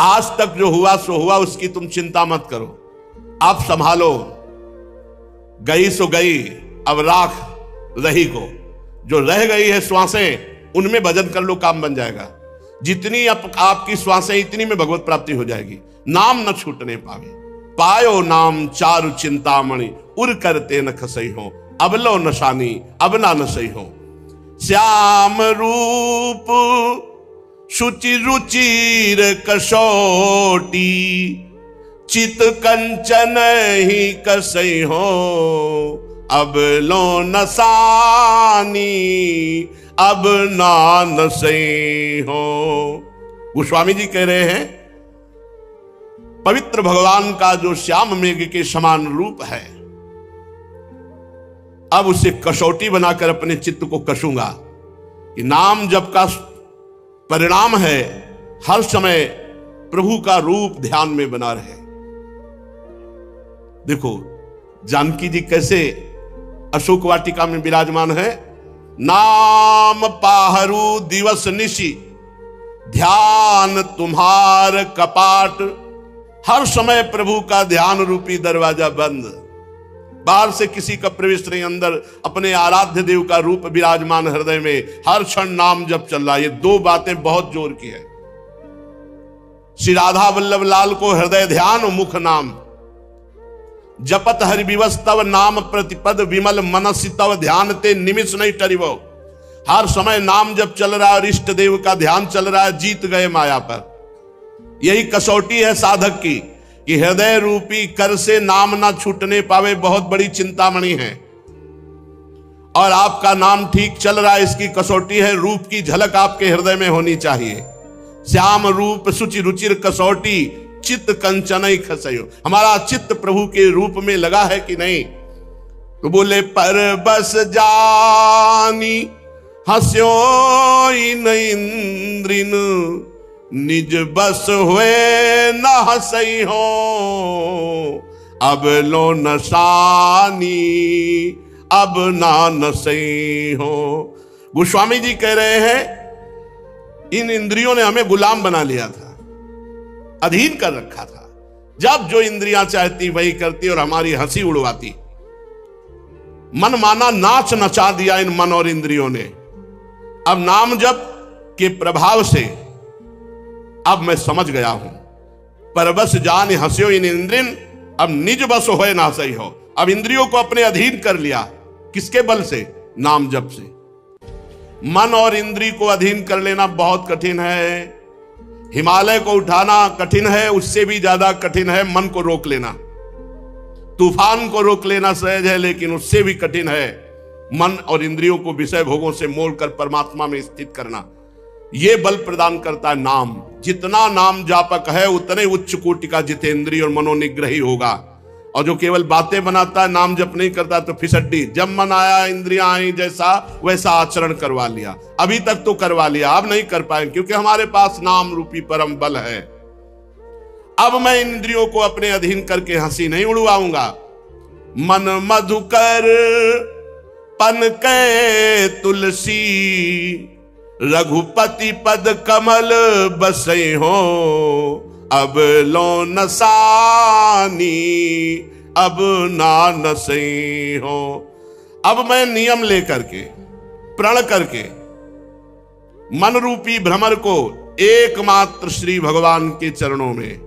आज तक जो हुआ सो हुआ, उसकी तुम चिंता मत करो, आप संभालो, गई सो गई, अब राख रही को, जो रह गई है श्वासें उनमें भजन कर लो, काम बन जाएगा। जितनी आपकी श्वासें इतनी में भगवत प्राप्ति हो जाएगी। नाम न छूटने पावे, पायो नाम चारु चिंतामणि, उर करते न खसई हो, अब लो नशानी अब ना नसई हो। श्याम रूप शुचि रुचिर कसोटी, चित कंचन ही कसई हो, अब लो नसानी अब ना नसई हो। गोस्वामी जी कह रहे हैं पवित्र भगवान का जो श्याम मेघ के समान रूप है, अब उसे कसौटी बनाकर अपने चित्त को कसूंगा कि नाम जप का परिणाम है हर समय प्रभु का रूप ध्यान में बना रहे। देखो जानकी जी कैसे अशोक वाटिका में विराजमान है। नाम पाहरू दिवस निशि, ध्यान तुम्हार कपाट, हर समय प्रभु का ध्यान रूपी दरवाजा बंद, बाहर से किसी का प्रवेश नहीं, अंदर अपने आराध्य देव का रूप विराजमान हृदय में, हर क्षण नाम जप चल रहा है। ये दो बातें बहुत जोर की है। श्री राधा वल्लभ लाल को हृदय ध्यान मुख नाम, जपत हरि विवस तव नाम प्रतिपद, विमल मनसि तव ध्यान ते निमिष नहीं टरिवो। हर समय नाम जप चल रहा है और इष्ट देव का ध्यान चल रहा है, जीत गए माया पर। यही कसौटी है साधक की कि हृदय रूपी कर से नाम ना छूटने पावे, बहुत बड़ी चिंतामणि है। और आपका नाम ठीक चल रहा है, इसकी कसौटी है रूप की झलक आपके हृदय में होनी चाहिए। श्याम रूप सुचि रुचिर कसौटी, चित्त कंचन खसयो। हमारा चित्त प्रभु के रूप में लगा है कि नहीं? तो बोले पर बस जानी हस्यो न इंद्रिन, निज बस हुए न हसई हो, अब लो नसानी अब ना नसई हो। गोस्वामी जी कह रहे हैं इन इंद्रियों ने हमें गुलाम बना लिया था, अधीन कर रखा था। जब जो इंद्रियां चाहती वही करती और हमारी हंसी उड़वाती। मन माना नाच नचा दिया इन मन और इंद्रियों ने। अब नाम जप के प्रभाव से अब मैं समझ गया हूं, पर बस जान हंस्यो इन इंद्रिन, अब निज बस होए ना सही हो। अब इंद्रियों को अपने अधीन कर लिया, किसके बल से? नाम जप से। मन और इंद्री को अधीन कर लेना बहुत कठिन है। हिमालय को उठाना कठिन है, उससे भी ज्यादा कठिन है मन को रोक लेना। तूफान को रोक लेना सहज है, लेकिन उससे भी कठिन है मन और इंद्रियों को विषय भोगों से मोड़कर परमात्मा में स्थित करना। यह बल प्रदान करता है नाम। जितना नाम जापक है उतने उच्च कोटि का जितेंद्रिय और मनोनिग्रही होगा। और जो केवल बातें बनाता है, नाम जप नहीं करता, तो फिसड्डी। जब मन आया इंद्रियां आई, जैसा वैसा आचरण करवा लिया। अभी तक तो करवा लिया, अब नहीं कर पाएंगे, क्योंकि हमारे पास नाम रूपी परम बल है। अब मैं इंद्रियों को अपने अधीन करके हंसी नहीं उड़वाऊंगा। मन मधुकर पन के तुलसी, रघुपति पद कमल बसई हो, अब लो नसानी अब ना नसई हो। अब मैं नियम लेकर के, प्रण करके मन रूपी भ्रमर को एकमात्र श्री भगवान के चरणों में,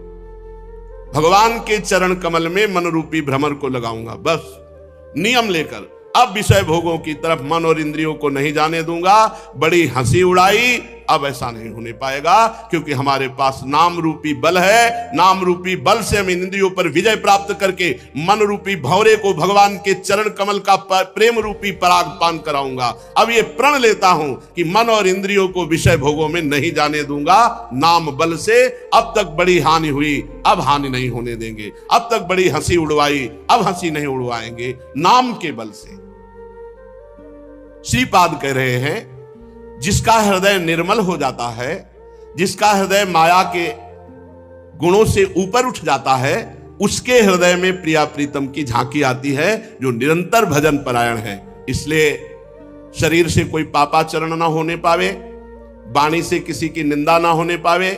भगवान के चरण कमल में मन रूपी भ्रमर को लगाऊंगा। बस नियम लेकर अब विषय भोगों की तरफ मन और इंद्रियों को नहीं जाने दूंगा। बड़ी हंसी उड़ाई, अब ऐसा नहीं होने पाएगा, क्योंकि हमारे पास नाम रूपी बल है। नाम रूपी बल से हम इंद्रियों पर विजय प्राप्त करके मन रूपी भंवरे को भगवान के चरण कमल का प्रेम रूपी पराग पान कराऊंगा। अब ये प्रण लेता हूं कि मन और इंद्रियों को विषय भोगों में नहीं जाने दूंगा। नाम बल से अब तक बड़ी हानि हुई, अब हानि नहीं होने देंगे। अब तक बड़ी हंसी उड़वाई, अब हंसी नहीं उड़वाएंगे, नाम के बल से। श्रीपाद कह रहे हैं जिसका हृदय निर्मल हो जाता है, जिसका हृदय माया के गुणों से ऊपर उठ जाता है, उसके हृदय में प्रिया प्रीतम की झांकी आती है, जो निरंतर भजन परायण है। इसलिए शरीर से कोई पापाचरण ना होने पावे, वाणी से किसी की निंदा ना होने पावे,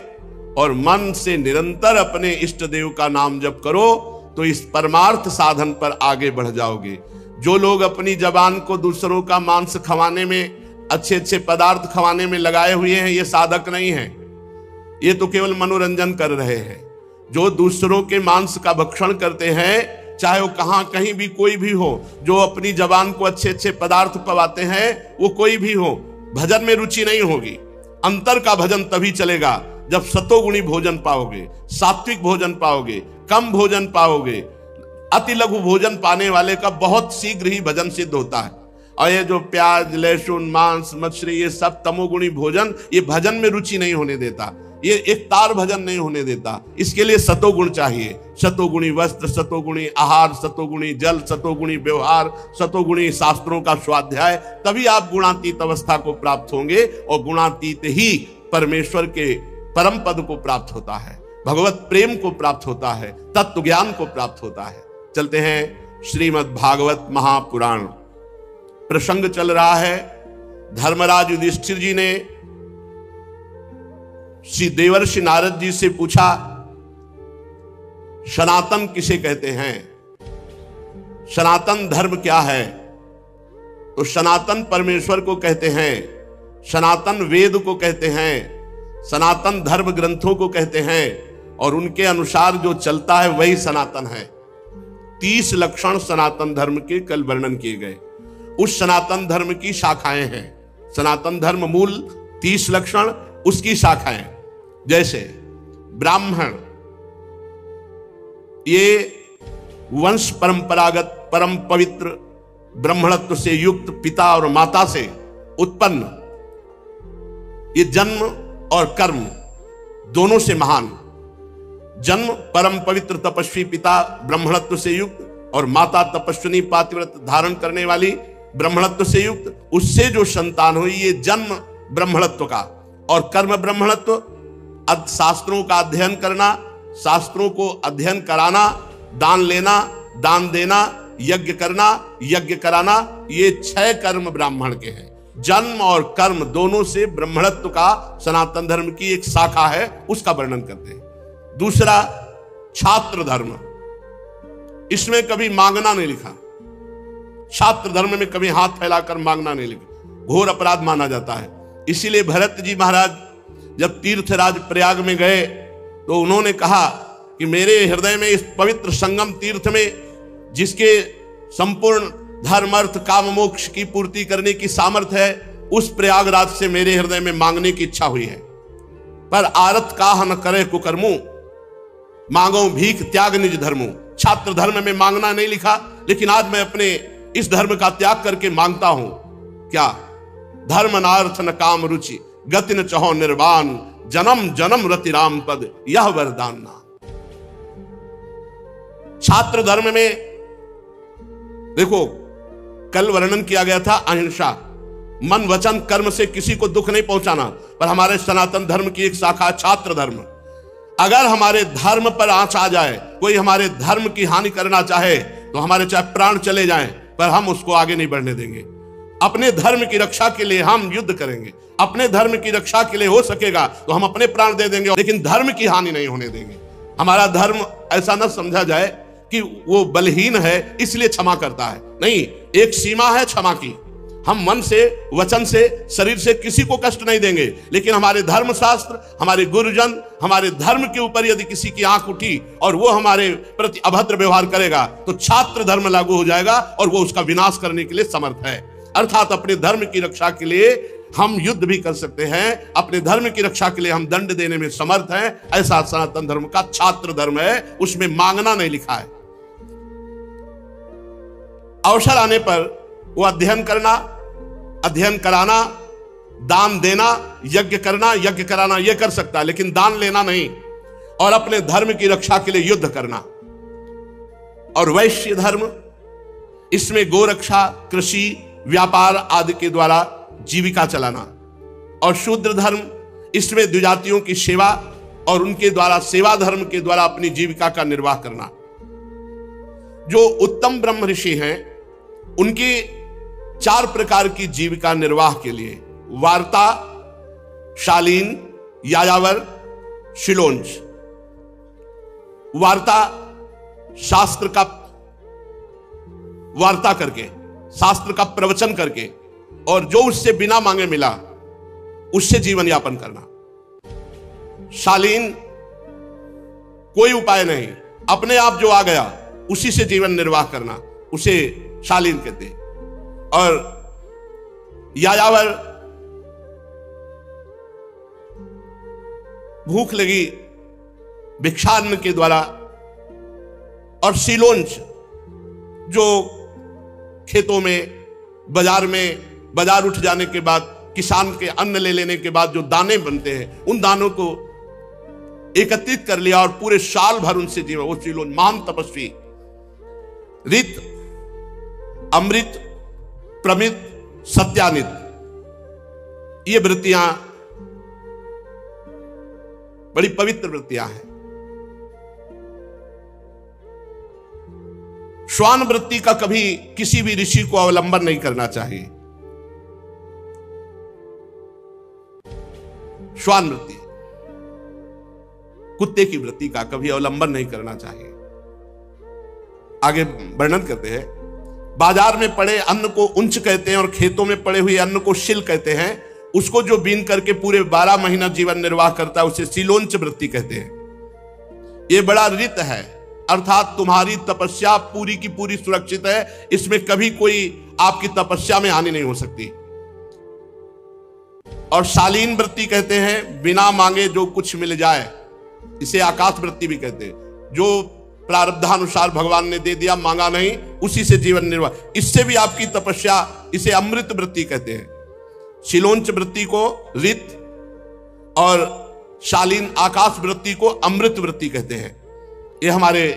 और मन से निरंतर अपने इष्ट देव का नाम जप करो तो इस परमार्थ साधन पर आगे बढ़ जाओगे। जो लोग अपनी जबान को दूसरों का मांस खवाने में, अच्छे अच्छे पदार्थ खवाने में लगाए हुए हैं, ये साधक नहीं है, ये तो केवल मनोरंजन कर रहे हैं। जो दूसरों के मांस का भक्षण करते हैं, चाहे वो कहां कहीं भी कोई भी हो, जो अपनी जबान को अच्छे अच्छे पदार्थ पवाते हैं, वो कोई भी हो, भजन में रुचि नहीं होगी। अंतर का भजन तभी चलेगा जब सतोगुणी भोजन पाओगे, सात्विक भोजन पाओगे, कम भोजन पाओगे। अति लघु भोजन पाने वाले का बहुत शीघ्र ही भजन सिद्ध होता है। और ये जो प्याज, लहसुन, मांस, मछली, ये सब तमोगुणी भोजन, ये भजन में रुचि नहीं होने देता, ये एक तार भजन नहीं होने देता। इसके लिए सतोगुण चाहिए। सतोगुणी वस्त्र, सतोगुणी आहार, सतोगुणी जल, सतोगुणी व्यवहार, सतोगुणी शास्त्रों का स्वाध्याय, तभी आप गुणातीत अवस्था को प्राप्त होंगे। और गुणातीत ही परमेश्वर के परम पद को प्राप्त होता है, भगवत प्रेम को प्राप्त होता है, तत्व ज्ञान को प्राप्त होता है। चलते हैं श्रीमद् भागवत महापुराण। प्रसंग चल रहा है, धर्मराज युधिष्ठिर जी ने श्री देवर्षि नारद जी से पूछा, सनातन किसे कहते हैं, सनातन धर्म क्या है? तो सनातन परमेश्वर को कहते हैं, सनातन वेद को कहते हैं, सनातन धर्म ग्रंथों को कहते हैं, और उनके अनुसार जो चलता है वही सनातन है। 30 लक्षण सनातन धर्म के कल वर्णन किए गए। उस सनातन धर्म की शाखाएं हैं। सनातन धर्म मूल 30 लक्षण, उसकी शाखाएं जैसे ब्राह्मण, ये वंश परंपरागत परम पवित्र ब्राह्मणत्व से युक्त पिता और माता से उत्पन्न, ये जन्म और कर्म दोनों से महान। जन्म परम पवित्र तपस्वी पिता ब्राह्मणत्व से युक्त, और माता तपस्विनी पातिव्रत धारण करने वाली ब्राह्मणत्व से युक्त, उससे जो संतान हुई, ये जन्म ब्राह्मणत्व का। और कर्म ब्राह्मणत्व, शास्त्रों का अध्ययन करना, शास्त्रों को अध्ययन कराना, दान लेना, दान देना, यज्ञ करना, यज्ञ कराना, ये 6 कर्म ब्राह्मण के हैं। जन्म और कर्म दोनों से ब्राह्मणत्व का सनातन धर्म की एक शाखा है, उसका वर्णन करते हैं। दूसरा छात्र धर्म, इसमें कभी मांगना नहीं लिखा। छात्र धर्म में कभी हाथ फैलाकर मांगना नहीं लिखा, घोर अपराध माना जाता है। इसीलिए भरत जी महाराज जब तीर्थराज प्रयाग में गए तो उन्होंने कहा कि मेरे हृदय में इस पवित्र संगम तीर्थ में, जिसके संपूर्ण धर्म अर्थ काम मोक्ष की पूर्ति करने की सामर्थ्य है, उस प्रयागराज से मेरे हृदय में मांगने की इच्छा हुई है। पर आरत काह न करे कुकर्मू, मांगो भीख त्याग निज धर्मो। छात्र धर्म में मांगना नहीं लिखा, लेकिन आज मैं अपने इस धर्म का त्याग करके मांगता हूं। क्या? धर्म नार्थ न काम रुचि, गति न चहो निर्वाण, जन्म जन्म रति राम पद यह वरदान ना। छात्र धर्म में देखो, कल वर्णन किया गया था अहिंसा, मन वचन कर्म से किसी को दुख नहीं पहुंचाना। पर हमारे सनातन धर्म की एक शाखा छात्र धर्म। अगर हमारे धर्म पर आंच आ जाए, कोई हमारे धर्म की हानि करना चाहे, तो हमारे चाहे प्राण चले जाएं, पर हम उसको आगे नहीं बढ़ने देंगे। अपने धर्म की रक्षा के लिए हम युद्ध करेंगे, अपने धर्म की रक्षा के लिए हो सकेगा तो हम अपने प्राण दे देंगे, लेकिन धर्म की हानि नहीं होने देंगे। हमारा धर्म ऐसा न समझा जाए कि वो बलहीन है इसलिए क्षमा करता है, नहीं, एक सीमा है क्षमा की। हम मन से, वचन से, शरीर से किसी को कष्ट नहीं देंगे, लेकिन हमारे धर्म शास्त्र, हमारे गुरुजन, हमारे धर्म के ऊपर यदि किसी की आंख उठी और वो हमारे प्रति अभद्र व्यवहार करेगा, तो छात्र धर्म लागू हो जाएगा और वो उसका विनाश करने के लिए समर्थ है। अर्थात अपने धर्म की रक्षा के लिए हम युद्ध भी कर सकते हैं, अपने धर्म की रक्षा के लिए हम दंड देने में समर्थ हैं। ऐसा सनातन धर्म का छात्र धर्म है, उसमें मांगना नहीं लिखा है। अवसर आने पर वो अध्ययन करना, अध्ययन कराना, दान देना, यज्ञ करना, यज्ञ कराना, यह कर सकता है, लेकिन दान लेना नहीं। और अपने धर्म की रक्षा के लिए युद्ध करना। और वैश्य धर्म, इसमें गोरक्षा, कृषि, व्यापार आदि के द्वारा जीविका चलाना। और शूद्र धर्म, इसमें द्विजातियों की सेवा और उनके द्वारा सेवा धर्म के द्वारा अपनी जीविका का निर्वाह करना। जो उत्तम ब्रह्म ऋषि हैं, उनकी 4 प्रकार की जीविका निर्वाह के लिए वार्ता, शालीन, यायावर, शिलोंच। वार्ता, शास्त्र का वार्ता करके, शास्त्र का प्रवचन करके, और जो उससे बिना मांगे मिला उससे जीवन यापन करना। शालीन कोई उपाय नहीं, अपने आप जो आ गया उसी से जीवन निर्वाह करना, उसे शालीन कहते हैं। और यायावर, भूख लगी भिक्षान्न के द्वारा, और शिलोंच जो खेतों में, बाजार उठ जाने के बाद, किसान के अन्न ले लेने के बाद जो दाने बनते हैं, उन दानों को एकत्रित कर लिया और पूरे साल भर उनसे जीवन। वो शिलोंच महान तपस्वी। ऋत, अमृत, प्रमित, सत्यानित, ये वृत्तियां बड़ी पवित्र वृत्तियां हैं। श्वान वृत्ति का कभी किसी भी ऋषि को अवलंबन नहीं करना चाहिए। श्वान वृत्ति, कुत्ते की वृत्ति का कभी अवलंबन नहीं करना चाहिए। आगे वर्णन करते हैं, बाजार में पड़े अन्न को उंच कहते हैं और खेतों में पड़े हुए अन्न को शिल कहते हैं। उसको जो बीन करके पूरे 12 महीना जीवन निर्वाह करता है उसे शिलोंच वृत्ति कहते हैं। ये बड़ा ऋत है, अर्थात तुम्हारी तपस्या पूरी की पूरी सुरक्षित है, इसमें कभी कोई आपकी तपस्या में हानि नहीं हो सकती। और शालीन वृत्ति कहते हैं बिना मांगे जो कुछ मिल जाए, इसे आकाश वृत्ति भी कहते हैं। जो प्रारब्धानुसार भगवान ने दे दिया, मांगा नहीं, उसी से जीवन निर्वाह, इससे भी आपकी तपस्या, इसे अमृत वृत्ति कहते हैं। शिलोंच वृत्ति को ऋत और शालीन आकाश वृत्ति को अमृत वृत्ति कहते हैं। यह हमारे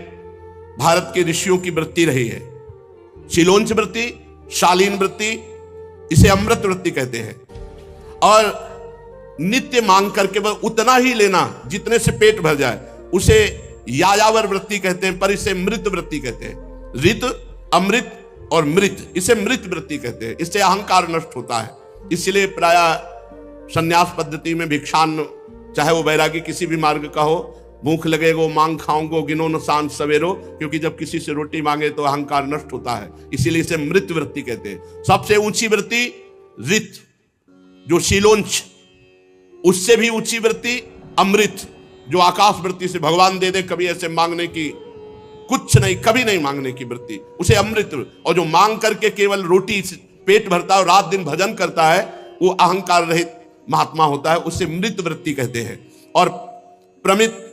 भारत के ऋषियों की वृत्ति रही है। शिलोंच वृत्ति, शालीन वृत्ति, इसे अमृत वृत्ति कहते हैं। और नित्य मांग करके बस उतना ही लेना जितने से पेट भर जाए, उसे यायावर वृत्ति कहते हैं, पर इसे मृत वृत्ति कहते हैं। ऋत, अमृत और मृत, इसे मृत वृत्ति कहते हैं। इससे अहंकार नष्ट होता है। इसलिए प्राय संन्यास पद्धति में भिक्षान्न, चाहे वो वैरागी किसी भी मार्ग का हो, भूख लगेगो मांग खाऊंगो गिनो न सांझ सवेरो, क्योंकि जब किसी से रोटी मांगे तो अहंकार नष्ट होता है, इसीलिए इसे मृत वृत्ति कहते हैं। सबसे ऊंची वृत्ति ऋत, जो शिलोंच, उससे भी ऊंची वृत्ति अमृत, जो आकाश वृत्ति से भगवान दे दे, कभी ऐसे मांगने की कुछ नहीं, कभी नहीं मांगने की वृत्ति, उसे अमृत। और जो मांग करके केवल रोटी पेट भरता है और रात दिन भजन करता है, वो अहंकार रहित महात्मा होता है, उसे मृत वृत्ति कहते हैं। और प्रमित,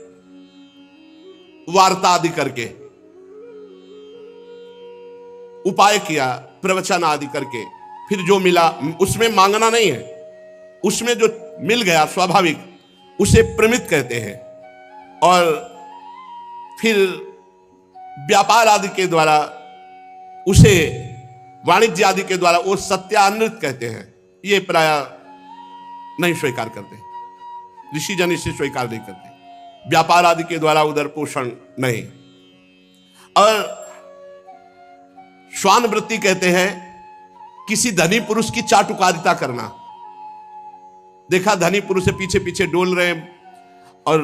वार्ता आदि करके, उपाय किया, प्रवचन आदि करके, फिर जो मिला उसमें मांगना नहीं है, उसमें जो मिल गया स्वाभाविक, उसे प्रमित कहते हैं। और फिर व्यापार आदि के द्वारा, उसे वाणिज्य आदि के द्वारा, वो सत्यानृत कहते हैं। ये प्राय नहीं स्वीकार करते, ऋषि जन इसे स्वीकार नहीं करते। व्यापार आदि के द्वारा उदर पोषण नहीं। और श्वान वृत्ति कहते हैं किसी धनी पुरुष की चाटुकारिता करना। देखा धनी पुरुष से पीछे पीछे डोल रहे हैं और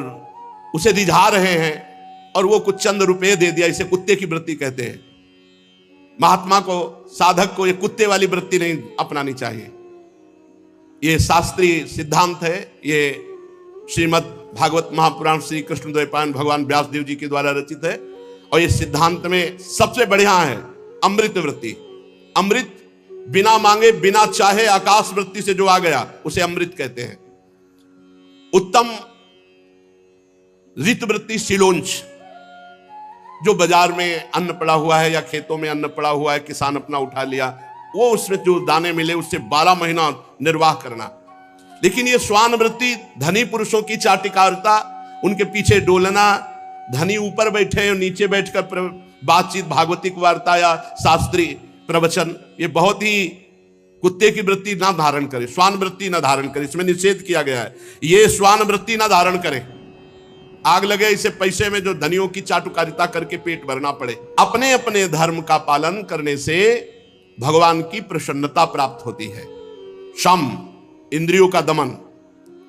उसे रिझा रहे हैं, और वो कुछ चंद रुपए दे दिया, इसे कुत्ते की वृत्ति कहते हैं। महात्मा को, साधक को ये कुत्ते वाली वृत्ति नहीं अपनानी चाहिए। ये शास्त्रीय सिद्धांत है, ये श्रीमद् भागवत महापुराण श्री कृष्ण द्वैपायन भगवान व्यासदेव जी के द्वारा रचित है। और ये सिद्धांत में सबसे बढ़िया है अमृत वृत्ति। अमृत बिना मांगे, बिना चाहे, आकाश वृत्ति से जो आ गया, उसे अमृत कहते हैं। उत्तम ऋत वृत्ति शिलोंच, जो बाजार में अन्न पड़ा हुआ है या खेतों में अन्न पड़ा हुआ है, किसान अपना उठा लिया, वो उसमें जो दाने मिले उससे 12 महीना निर्वाह करना। लेकिन ये श्वान वृत्ति धनी पुरुषों की चाटिकारिता, उनके पीछे डोलना, धनी ऊपर बैठे और नीचे बैठकर बातचीत, भागवतिक वार्ता या शास्त्रीय प्रवचन, ये बहुत ही कुत्ते की वृत्ति ना धारण करे, श्वान वृत्ति ना धारण करे, इसमें निषेध किया गया है। ये श्वान वृत्ति ना धारण करे, आग लगे इसे पैसे में, जो धनियों की चाटुकारिता करके पेट भरना पड़े। अपने अपने धर्म का पालन करने से भगवान की प्रसन्नता प्राप्त होती है। शम, इंद्रियों का दमन,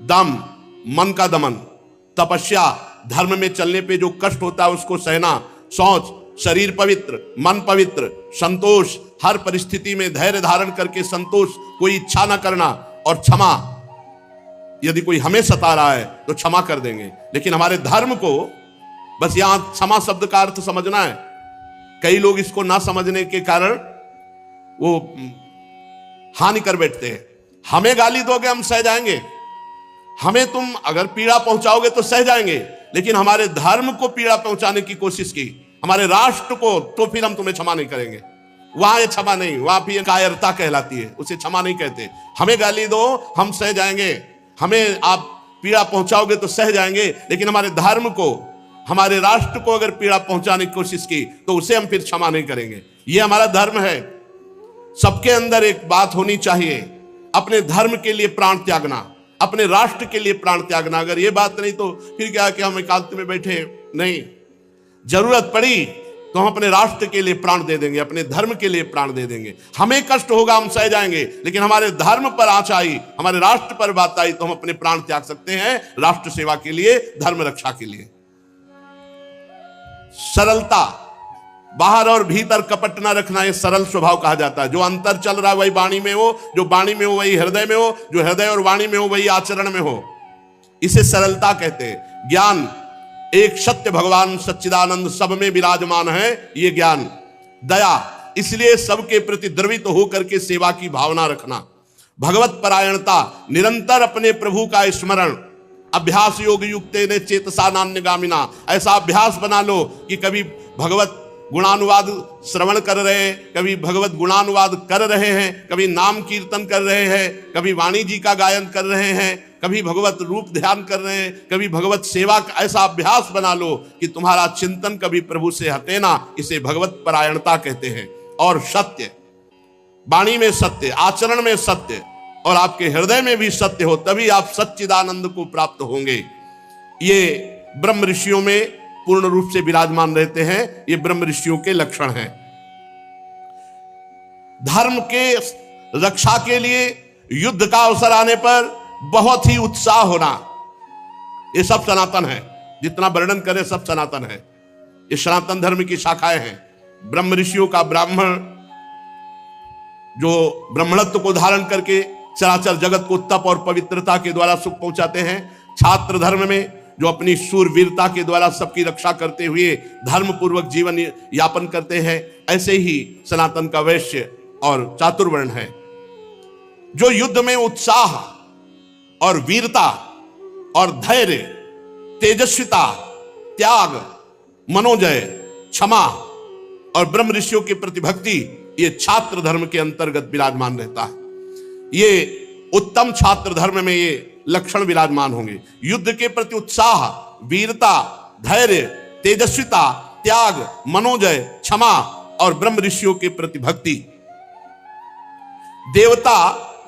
दम, मन का दमन, तपस्या, धर्म में चलने पे जो कष्ट होता है उसको सहना, शौच, शरीर पवित्र, मन पवित्र, संतोष, हर परिस्थिति में धैर्य धारण करके संतोष, कोई इच्छा ना करना, और क्षमा, यदि कोई हमें सता रहा है तो क्षमा कर देंगे। लेकिन हमारे धर्म को बस यहां क्षमा शब्द का अर्थ समझना है। कई लोग इसको ना समझने के कारण वो हानि कर बैठते हैं। हमें गाली दोगे हम सह जाएंगे, हमें तुम अगर पीड़ा पहुंचाओगे तो सह जाएंगे, लेकिन हमारे धर्म को पीड़ा पहुंचाने की कोशिश की, हमारे राष्ट्र को, तो फिर हम तुम्हें क्षमा नहीं करेंगे। वहां ये क्षमा नहीं, वहां फिर कायरता कहलाती है, उसे क्षमा नहीं कहते। हमें गाली दो हम सह जाएंगे, हमें आप पीड़ा पहुंचाओगे तो सह जाएंगे, लेकिन हमारे धर्म को, हमारे राष्ट्र को अगर पीड़ा पहुंचाने की कोशिश की तो उसे हम फिर क्षमा नहीं करेंगे। यह हमारा धर्म है। सबके अंदर एक बात होनी चाहिए, अपने धर्म के लिए प्राण त्यागना, अपने राष्ट्र के लिए प्राण त्यागना। अगर ये बात नहीं तो फिर क्या कि हम एकांत में बैठे, नहीं, जरूरत पड़ी तो हम अपने राष्ट्र के लिए प्राण दे देंगे, अपने धर्म के लिए प्राण दे देंगे। हमें कष्ट होगा हम सह जाएंगे, लेकिन हमारे धर्म पर आंच आई, हमारे राष्ट्र पर बात आई तो हम अपने प्राण त्याग सकते हैं, राष्ट्र सेवा के लिए, धर्म रक्षा के लिए। सरलता, बाहर और भीतर कपट ना रखना, यह सरल स्वभाव कहा जाता है। जो अंतर चल रहा है वही वाणी में हो, जो वाणी में हो वही हृदय में हो, जो हृदय और वाणी में हो वही आचरण में हो, इसे सरलता कहते हैं। ज्ञान, एक सत्य भगवान सच्चिदानंद सब में विराजमान है, ये ज्ञान। दया, इसलिए सबके प्रति द्रवित होकर के सेवा की भावना रखना। भगवत परायणता, निरंतर अपने प्रभु का स्मरण। अभ्यास योग युक्ते ने चेतसा नान्यगामिना, ऐसा अभ्यास बना लो कि कभी भगवत गुणानुवाद श्रवण कर रहे हैं, कभी भगवत गुणानुवाद कर रहे हैं, कभी नाम कीर्तन कर रहे हैं, कभी वाणी जी का गायन कर रहे हैं, कभी भगवत रूप ध्यान कर रहे हैं, कभी भगवत सेवा का ऐसा अभ्यास बना लो कि तुम्हारा चिंतन कभी प्रभु से हटे ना। इसे भगवत परायणता कहते हैं। और सत्य, वाणी में सत्य, आचरण में सत्य, और आपके हृदय में भी सत्य हो, तभी आप सच्चिदानंद को प्राप्त होंगे। ये ब्रह्म ऋषियों में पूर्ण रूप से विराजमान रहते हैं। ये ब्रह्म ऋषियों के लक्षण हैं। धर्म के रक्षा के लिए युद्ध का अवसर आने पर बहुत ही उत्साह होना, ये सब सनातन है। जितना वर्णन करें सब सनातन है। ये सनातन धर्म की शाखाएं हैं। ब्रह्म ऋषियों का ब्राह्मण जो ब्राह्मणत्व को धारण करके चराचर जगत को तप और पवित्रता के द्वारा सुख पहुंचाते हैं। छात्र धर्म में जो अपनी शूरवीरता के द्वारा सबकी रक्षा करते हुए धर्म पूर्वक जीवन यापन करते हैं, ऐसे ही सनातन का वैश्य और चातुर्वर्ण है, जो युद्ध में उत्साह और वीरता और धैर्य, तेजस्विता, त्याग, मनोजय, क्षमा और ब्रह्म ऋषियों के प्रति भक्ति, ये छात्र धर्म के अंतर्गत विराजमान रहता है। ये उत्तम छात्र धर्म में ये लक्षण विराजमान होंगे। युद्ध के प्रति उत्साह, वीरता, धैर्य, तेजस्विता, त्याग, मनोजय, क्षमा और ब्रह्म ऋषियों के प्रति भक्ति। देवता,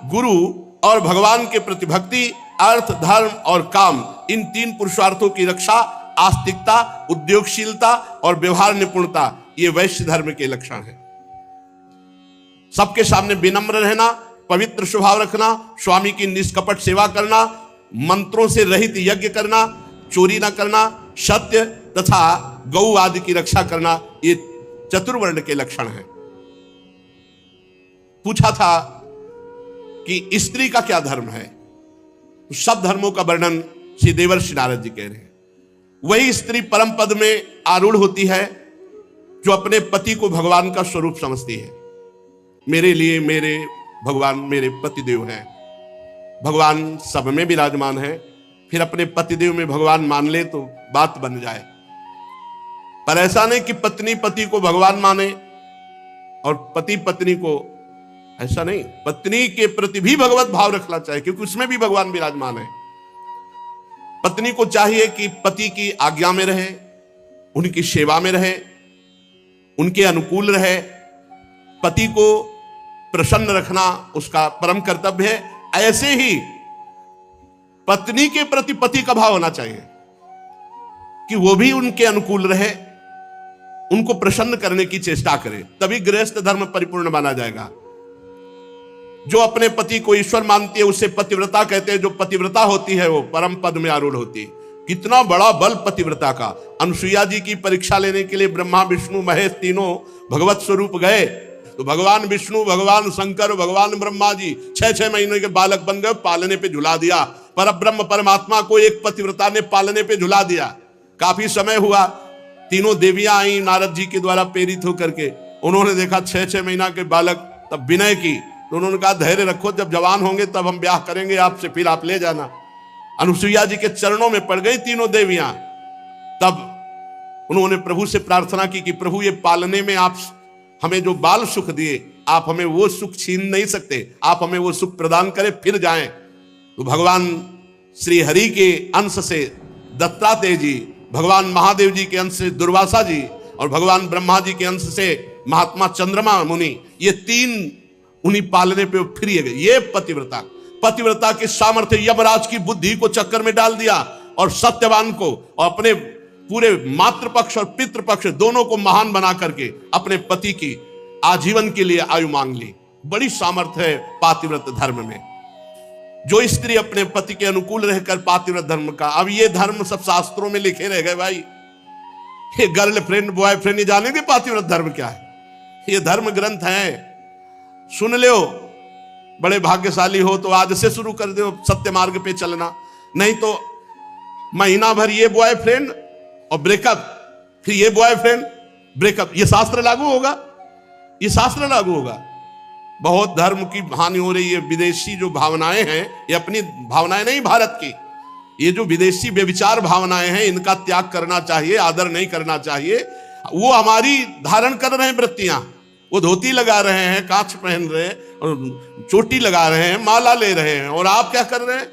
गुरु और भगवान के प्रति भक्ति, अर्थ, धर्म और काम, इन तीन पुरुषार्थों की रक्षा, आस्तिकता, उद्योगशीलता और व्यवहार निपुणता, ये वैश्य धर्म के लक्षण हैं। सबके सामने विनम्र रहना, पवित्र स्वभाव रखना, स्वामी की निष्कपट सेवा करना, मंत्रों से रहित यज्ञ करना, चोरी न करना, सत्य तथा गौ आदि की रक्षा करना, ये चतुर्वर्ण के लक्षण हैं। पूछा था कि स्त्री का क्या धर्म है, सब धर्मों का वर्णन श्री देवर्षि नारद जी कह रहे हैं। वही स्त्री परम पद में आरूढ़ होती है जो अपने पति को भगवान का स्वरूप समझती है। मेरे लिए मेरे भगवान मेरे पतिदेव हैं, भगवान सब में विराजमान है, फिर अपने पतिदेव में भगवान मान ले तो बात बन जाए। पर ऐसा नहीं कि पत्नी पति को भगवान माने और पति पत्नी को, ऐसा नहीं। पत्नी के प्रति भी भगवत भाव रखना चाहिए, क्योंकि उसमें भी भगवान विराजमान है। पत्नी को चाहिए कि पति की आज्ञा में रहे, उनकी सेवा में रहे, उनके अनुकूल रहे। पति को प्रसन्न रखना उसका परम कर्तव्य है। ऐसे ही पत्नी के प्रति पति का भाव होना चाहिए कि वो भी उनके अनुकूल रहे, उनको प्रसन्न करने की चेष्टा करे, तभी गृहस्थ धर्म परिपूर्ण माना जाएगा। जो अपने पति को ईश्वर मानती है उसे पतिव्रता कहते हैं। जो पतिव्रता होती है वो परम पद में आरूढ़ होती है, कितना बड़ा बल पतिव्रता का। अनुसुईया जी की परीक्षा लेने के लिए ब्रह्मा विष्णु महेश तीनों भगवत स्वरूप गए, तो भगवान विष्णु, भगवान शंकर, भगवान ब्रह्मा जी 6-6 महीने के बालक बन गए, पालने पे झुला दिया। पर ब्रह्म परमात्मा को एक पतिव्रता ने पालने पे झुला दिया। काफी समय हुआ, तीनों देवियां आई नारद जी के द्वारा प्रेरित होकर के। उन्होंने देखा 6-6 महीना के बालक, तब विनय की, तो उन्होंने कहा धैर्य रखो, जब जवान होंगे तब हम ब्याह करेंगे आपसे, फिर आप ले जाना। अनुसुईया जी के चरणों में पड़ गई तीनों देवियां। तब उन्होंने प्रभु से प्रार्थना की कि प्रभु ये पालने में आप हमें जो बाल सुख दिए, आप हमें वो सुख छीन नहीं सकते, आप हमें वो सुख प्रदान करें, फिर जाएं। तो भगवान श्री हरि के अंश से दत्तात्रेय जी, भगवान महादेव जी के अंश से दुर्वासा जी और भगवान ब्रह्मा जी के अंश से महात्मा चंद्रमा मुनि, ये तीन उन्हीं पालने पे फिर गए। ये पतिव्रता के सामर्थ्य यमराज की बुद्धि को चक्कर में डाल दिया और सत्यवान को और अपने पूरे मातृपक्ष और पितृपक्ष दोनों को महान बना करके अपने पति की आजीवन के लिए आयु मांग ली। बड़ी सामर्थ्य है पातिव्रत धर्म में। जो स्त्री अपने पति के अनुकूल रहकर पातिव्रत धर्म का, अब ये धर्म सब शास्त्रों में लिखे रह गए भाई। ये गर्लफ्रेंड बॉयफ्रेंड, ये जानेंगे पातिव्रत धर्म क्या है? ये धर्म ग्रंथ है, सुन लो। बड़े भाग्यशाली हो तो आज से शुरू कर दो सत्य मार्ग पे चलना, नहीं तो महीना भर ये बॉयफ्रेंड और ब्रेकअप, फिर ये बॉयफ्रेंड ब्रेकअप, ये शास्त्र लागू होगा? ये शास्त्र लागू होगा? बहुत धर्म की हानि हो रही है। विदेशी जो भावनाएं हैं, ये अपनी भावनाएं नहीं भारत की, ये जो विदेशी व्यभिचार भावनाएं हैं, इनका त्याग करना चाहिए, आदर नहीं करना चाहिए। वो हमारी धारण कर रहे हैं वृत्तियां, वो धोती लगा रहे हैं, कांच पहन रहे हैं और चोटी लगा रहे हैं, माला ले रहे हैं, और आप क्या कर रहे हैं?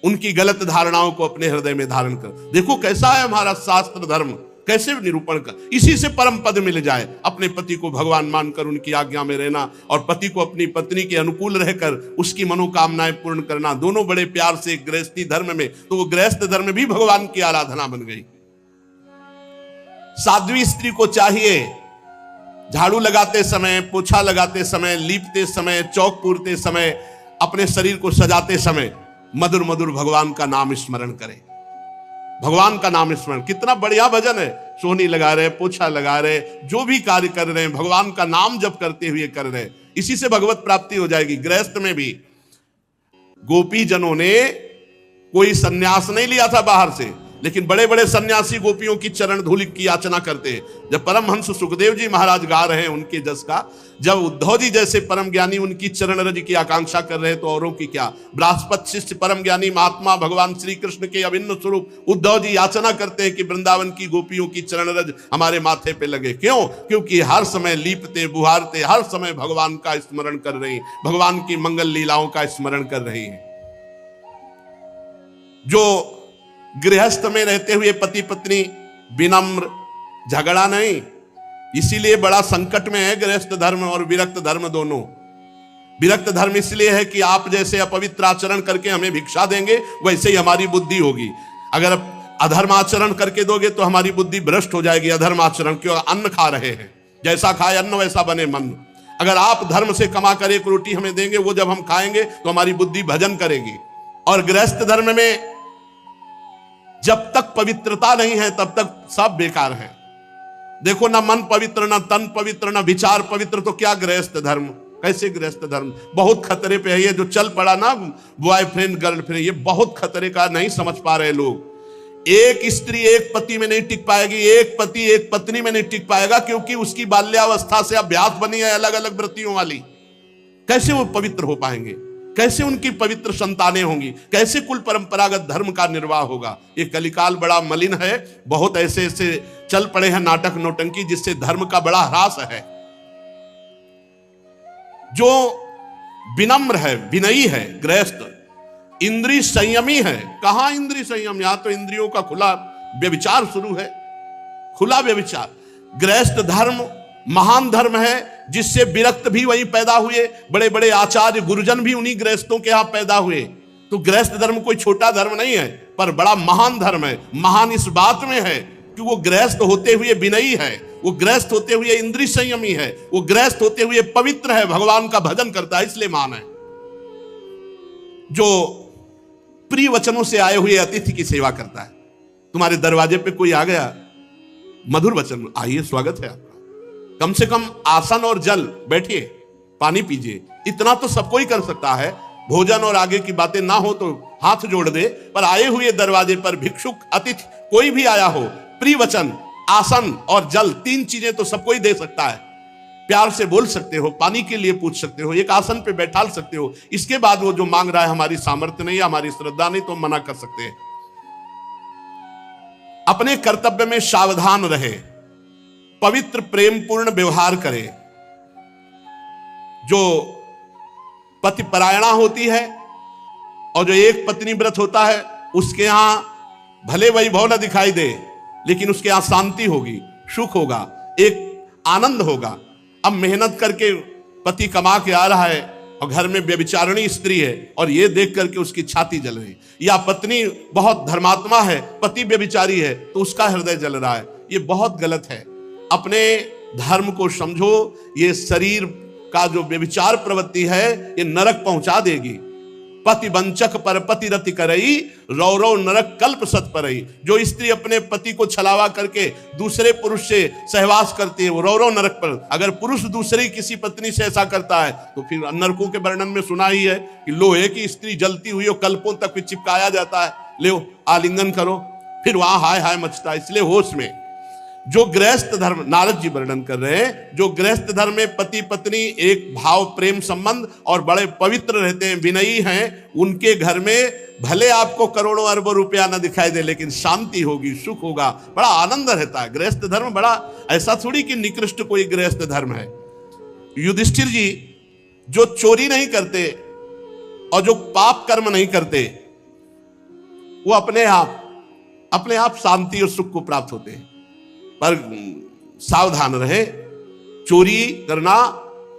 उनकी गलत धारणाओं को अपने हृदय में धारण कर। देखो कैसा है हमारा शास्त्र धर्म, कैसे निरूपण कर, इसी से परम पद मिल जाए। अपने पति को भगवान मानकर उनकी आज्ञा में रहना और पति को अपनी पत्नी के अनुकूल रहकर उसकी मनोकामनाएं पूर्ण करना, दोनों बड़े प्यार से गृहस्थी धर्म में। तो वो गृहस्थ धर्म भी भगवान की आराधना बन गई। साध्वी स्त्री को चाहिए झाड़ू लगाते समय, पोछा लगाते समय, लीपते समय, चौक पूरते समय, अपने शरीर को सजाते समय मधुर मधुर भगवान का नाम स्मरण करें। भगवान का नाम स्मरण, कितना बढ़िया भजन है। सोहनी लगा रहे, पोछा लगा रहे, जो भी कार्य कर रहे हैं भगवान का नाम जप करते हुए कर रहे हैं, इसी से भगवत प्राप्ति हो जाएगी। गृहस्थ में भी गोपी जनों ने कोई सन्यास नहीं लिया था बाहर से, लेकिन बड़े बड़े सन्यासी गोपियों की चरण धूलि की याचना करते हैं। जब परमहंस सुखदेव जी महाराज गा रहे हैं उनके जस का, जब उद्धव जी जैसे परम ज्ञानी उनकी चरण रज की आकांक्षा कर रहे हैं, तो औरों की क्या। बृहस्पति शिष्य परम ज्ञानी महात्मा भगवान श्री कृष्ण के अभिन्न स्वरूप उद्धव जी याचना करते हैं कि वृंदावन की गोपियों की चरण रज हमारे माथे पे लगे। क्यों? क्योंकि हर समय लीपते बुहारते हर समय भगवान का स्मरण कर रही, भगवान की मंगल लीलाओं का स्मरण कर रही है। जो गृहस्थ में रहते हुए पति पत्नी विनम्र, झगड़ा नहीं, इसीलिए बड़ा संकट में है गृहस्थ धर्म और विरक्त धर्म दोनों। विरक्त धर्म इसलिए है कि आप जैसे अपवित्र आचरण करके हमें भिक्षा देंगे, वैसे ही हमारी बुद्धि होगी। अगर अधर्म आचरण करके दोगे तो हमारी बुद्धि भ्रष्ट हो जाएगी। अधर्म आचरण क्यों? अन्न खा रहे हैं, जैसा खाए अन्न वैसा बने मन। अगर आप धर्म से कमा कर एक रोटी हमें देंगे, वो जब हम खाएंगे तो हमारी बुद्धि भजन करेगी। और गृहस्थ धर्म में जब तक पवित्रता नहीं है तब तक सब बेकार है। देखो, ना मन पवित्र, ना तन पवित्र, ना विचार पवित्र, तो क्या गृहस्थ धर्म? कैसे गृहस्थ धर्म? बहुत खतरे पे है ये जो चल पड़ा ना बॉयफ्रेंड गर्लफ्रेंड, ये बहुत खतरे का, नहीं समझ पा रहे लोग। एक स्त्री एक पति में नहीं टिक पाएगी, एक पति एक पत्नी में नहीं टिक पाएगा, क्योंकि उसकी बाल्यावस्था से अभ्यास बनी है अलग अलग वृत्तियों वाली। कैसे वो पवित्र हो पाएंगे? कैसे उनकी पवित्र संतानें होंगी? कैसे कुल परंपरागत धर्म का निर्वाह होगा? ये कलिकाल बड़ा मलिन है। बहुत ऐसे ऐसे चल पड़े हैं नाटक नौटंकी, जिससे धर्म का बड़ा ह्रास है। जो विनम्र है, विनयी है गृहस्थ, इंद्रिय संयमी है। कहां इंद्रिय संयम? यहां तो इंद्रियों का खुला व्यभिचार शुरू है, खुला व्यभिचार। गृहस्थ धर्म महान धर्म है, जिससे विरक्त भी वहीं पैदा हुए, बड़े बड़े आचार्य गुरुजन भी उन्हीं गृहस्थों के यहां पैदा हुए। तो गृहस्थ धर्म कोई छोटा धर्म नहीं है, पर बड़ा महान धर्म है। महान इस बात में है कि वो गृहस्थ होते हुए विनयी है, वो गृहस्थ होते हुए इंद्रिय संयमी है, वो गृहस्थ होते हुए पवित्र है, भगवान का भजन करता है, इसलिए महान है। जो प्रिय वचनों से आए हुए अतिथि की सेवा करता है, तुम्हारे दरवाजे पे कोई आ गया, मधुर वचन, आइए स्वागत है आपका, कम से कम आसन और जल, बैठिए, पानी पीजिए, इतना तो सब कोई कर सकता है। भोजन और आगे की बातें ना हो तो हाथ जोड़ दे, पर आए हुए दरवाजे पर भिक्षुक, अतिथि, कोई भी आया हो, प्रिय वचन, आसन और जल, 3 चीजें तो सब कोई दे सकता है। प्यार से बोल सकते हो, पानी के लिए पूछ सकते हो, एक आसन पे बैठा सकते हो। इसके बाद वो जो मांग रहा है हमारी सामर्थ्य नहीं, हमारी श्रद्धा नहीं, तो मना कर सकते हैं। अपने कर्तव्य में सावधान रहे, पवित्र प्रेमपूर्ण व्यवहार करे। जो पति परायणा होती है और जो एक पत्नी व्रत होता है, उसके यहां भले वैभव न दिखाई दे, लेकिन उसके यहां शांति होगी, सुख होगा, एक आनंद होगा। अब मेहनत करके पति कमा के आ रहा है और घर में व्यभिचारिणी स्त्री है और ये देख करके उसकी छाती जल रही, या पत्नी बहुत धर्मात्मा है, पति व्यभिचारी है तो उसका हृदय जल रहा है, ये बहुत गलत है। अपने धर्म को समझो। ये शरीर का जो व्यभिचार प्रवृत्ति है ये नरक पहुंचा देगी। पति वंचक पर पति रति करई, रौरव नरक कल्प सत परई। जो स्त्री अपने पति को छलावा करके दूसरे पुरुष से सहवास करती है वो रौरव नरक पर। अगर पुरुष दूसरी किसी पत्नी से ऐसा करता है तो फिर नरकों के वर्णन में सुना ही है कि लोहे की स्त्री जलती हुई और कल्पों तक भी चिपकाया जाता है, ले आलिंगन करो, फिर वहां हाय हाय मचता है। इसलिए होश में। जो गृहस्थ धर्म, नारद जी वर्णन कर रहे हैं, जो गृहस्थ धर्म में पति पत्नी एक भाव प्रेम संबंध और बड़े पवित्र रहते हैं, विनयी हैं, उनके घर में भले आपको करोड़ों अरबों रुपया न दिखाई दे, लेकिन शांति होगी, सुख होगा, बड़ा आनंद रहता है। गृहस्थ धर्म बड़ा, ऐसा थोड़ी कि निकृष्ट कोई गृहस्थ धर्म है। युधिष्ठिर जी जो चोरी नहीं करते और जो पाप कर्म नहीं करते, वो अपने आप शांति और सुख को प्राप्त होते हैं। पर सावधान रहे, चोरी करना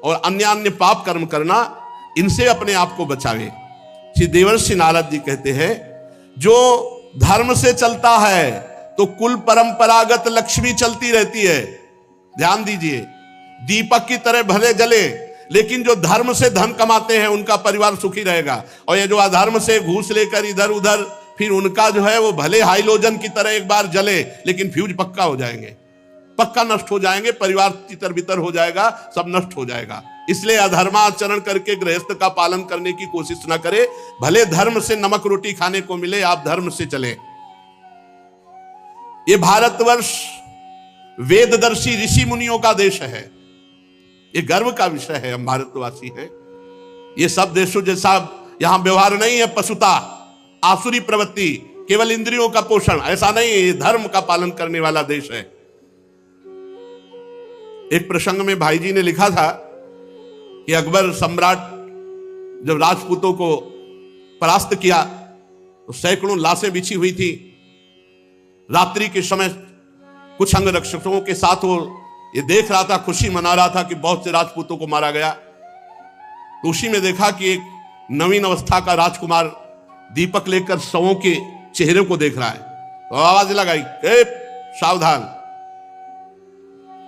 और अन्य पाप कर्म करना, इनसे अपने आप को बचावे। श्री देवर्षि नारद जी कहते हैं, जो धर्म से चलता है तो कुल परंपरागत लक्ष्मी चलती रहती है। ध्यान दीजिए, दीपक की तरह भले जले, लेकिन जो धर्म से धन कमाते हैं उनका परिवार सुखी रहेगा। और ये जो अधर्म से घूस लेकर इधर उधर, फिर उनका जो है वो भले हाइलोजन की तरह एक बार जले, लेकिन फ्यूज पक्का हो जाएंगे, पक्का नष्ट हो जाएंगे, परिवार तितर बितर हो जाएगा, सब नष्ट हो जाएगा। इसलिए अधर्माचरण करके गृहस्थ का पालन करने की कोशिश ना करे। भले धर्म से नमक रोटी खाने को मिले, आप धर्म से चले। ये भारतवर्ष वेददर्शी ऋषि मुनियों का देश है, ये गर्व का विषय है। हम भारतवासी हैं। ये सब देशों जैसा यहां व्यवहार नहीं है, पशुता, आसुरी प्रवृत्ति, केवल इंद्रियों का पोषण, ऐसा नहीं। ये धर्म का पालन करने वाला देश है। एक प्रसंग में भाई जी ने लिखा था कि अकबर सम्राट जब राजपूतों को परास्त किया तो सैकड़ों लाशें बिछी हुई थी। रात्रि के समय कुछ अंगरक्षकों के साथ वो ये देख रहा था, खुशी मना रहा था कि बहुत से राजपूतों को मारा गया। तो उसी में देखा कि एक नवीन अवस्था का राजकुमार दीपक लेकर शवों के चेहरे को देख रहा है। तो आवाज लगाई, ए सावधान।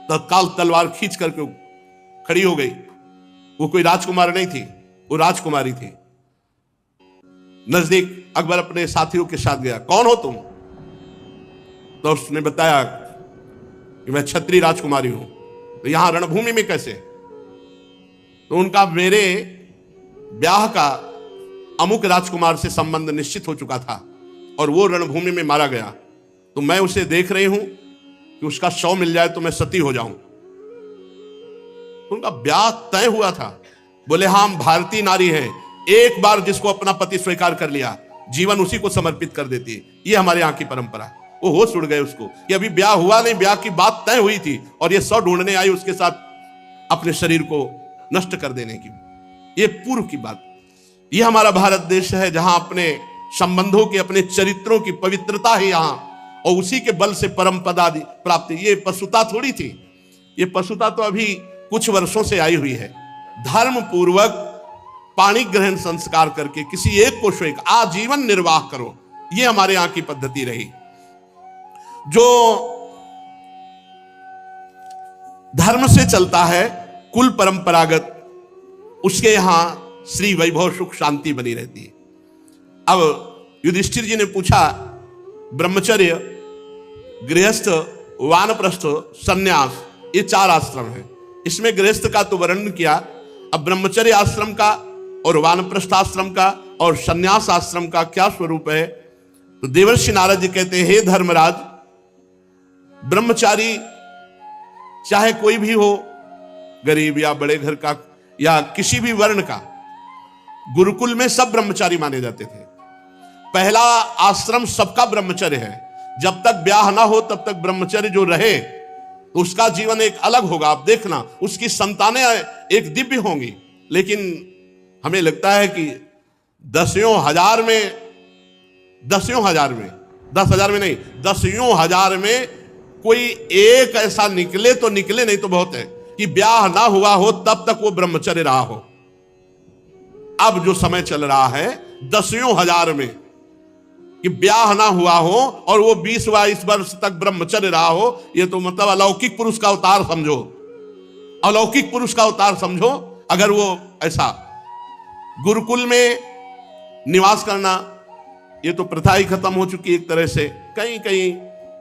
तत्काल तलवार खींच करके खड़ी हो गई। वो कोई राजकुमार नहीं थी, वो राजकुमारी थी। नजदीक अकबर अपने साथियों के साथ गया, कौन हो तुम? तो उसने बताया कि मैं क्षत्रिय राजकुमारी हूं। तो यहां रणभूमि में कैसे? तो उनका मेरे ब्याह का अमुक राजकुमार से संबंध निश्चित हो चुका था और वो रणभूमि में मारा गया, तो मैं उसे देख रही हूं कि उसका शव मिल जाए तो मैं सती हो जाऊं। उनका ब्याह तय हुआ था। बोले हाँ, हम भारतीय नारी हैं, एक बार जिसको अपना पति स्वीकार कर लिया जीवन उसी को समर्पित कर देती है, ये हमारे यहाँ की परंपरा। वो होश उड़ गए उसको कि अभी ब्याह हुआ नहीं, ब्याह की बात तय हुई थी और ये शव ढूंढने आई उसके साथ अपने शरीर को नष्ट कर देने की। ये पूर्व की बात। ये हमारा भारत देश है जहां अपने संबंधों की, अपने चरित्रों की पवित्रता है यहां, और उसी के बल से परम पदादि प्राप्ति। ये पशुता थोड़ी थी, ये पशुता तो अभी कुछ वर्षों से आई हुई है। धर्म पूर्वक पाणी ग्रहण संस्कार करके किसी एक को स्वीक आजीवन निर्वाह करो, ये हमारे यहां की पद्धति रही। जो धर्म से चलता है, कुल परंपरागत, उसके यहां श्री वैभव सुख शांति बनी रहती है। अब युधिष्ठिर जी ने पूछा, ब्रह्मचर्य गृहस्थ, वानप्रस्थ, सन्यास, ये 4 आश्रम हैं। इसमें गृहस्थ का तो वर्णन किया, अब ब्रह्मचर्य आश्रम का और वानप्रस्थ आश्रम का और सन्यास आश्रम का क्या स्वरूप है। तो देवर्षि नारद जी कहते हैं, हे धर्मराज, ब्रह्मचारी चाहे कोई भी हो, गरीब या बड़े घर का या किसी भी वर्ण का, गुरुकुल में सब ब्रह्मचारी माने जाते थे। पहला आश्रम सबका ब्रह्मचर्य है। जब तक ब्याह ना हो तब तक ब्रह्मचर्य जो रहे तो उसका जीवन एक अलग होगा। आप देखना, उसकी संतानें एक दिव्य होंगी। लेकिन हमें लगता है कि 10,000 में कोई एक ऐसा निकले तो निकले, नहीं तो बहुत है कि ब्याह ना हुआ हो तब तक वो ब्रह्मचर्य रहा हो। अब जो समय चल रहा है 10,000 में कि ब्याह ना हुआ हो और वो 20-22 वर्ष तक ब्रह्मचर्य रहा हो, ये तो मतलब अलौकिक पुरुष का अवतार समझो, अलौकिक पुरुष का अवतार समझो। अगर वो ऐसा गुरुकुल में निवास करना, ये तो प्रथा ही खत्म हो चुकी एक तरह से, कहीं कहीं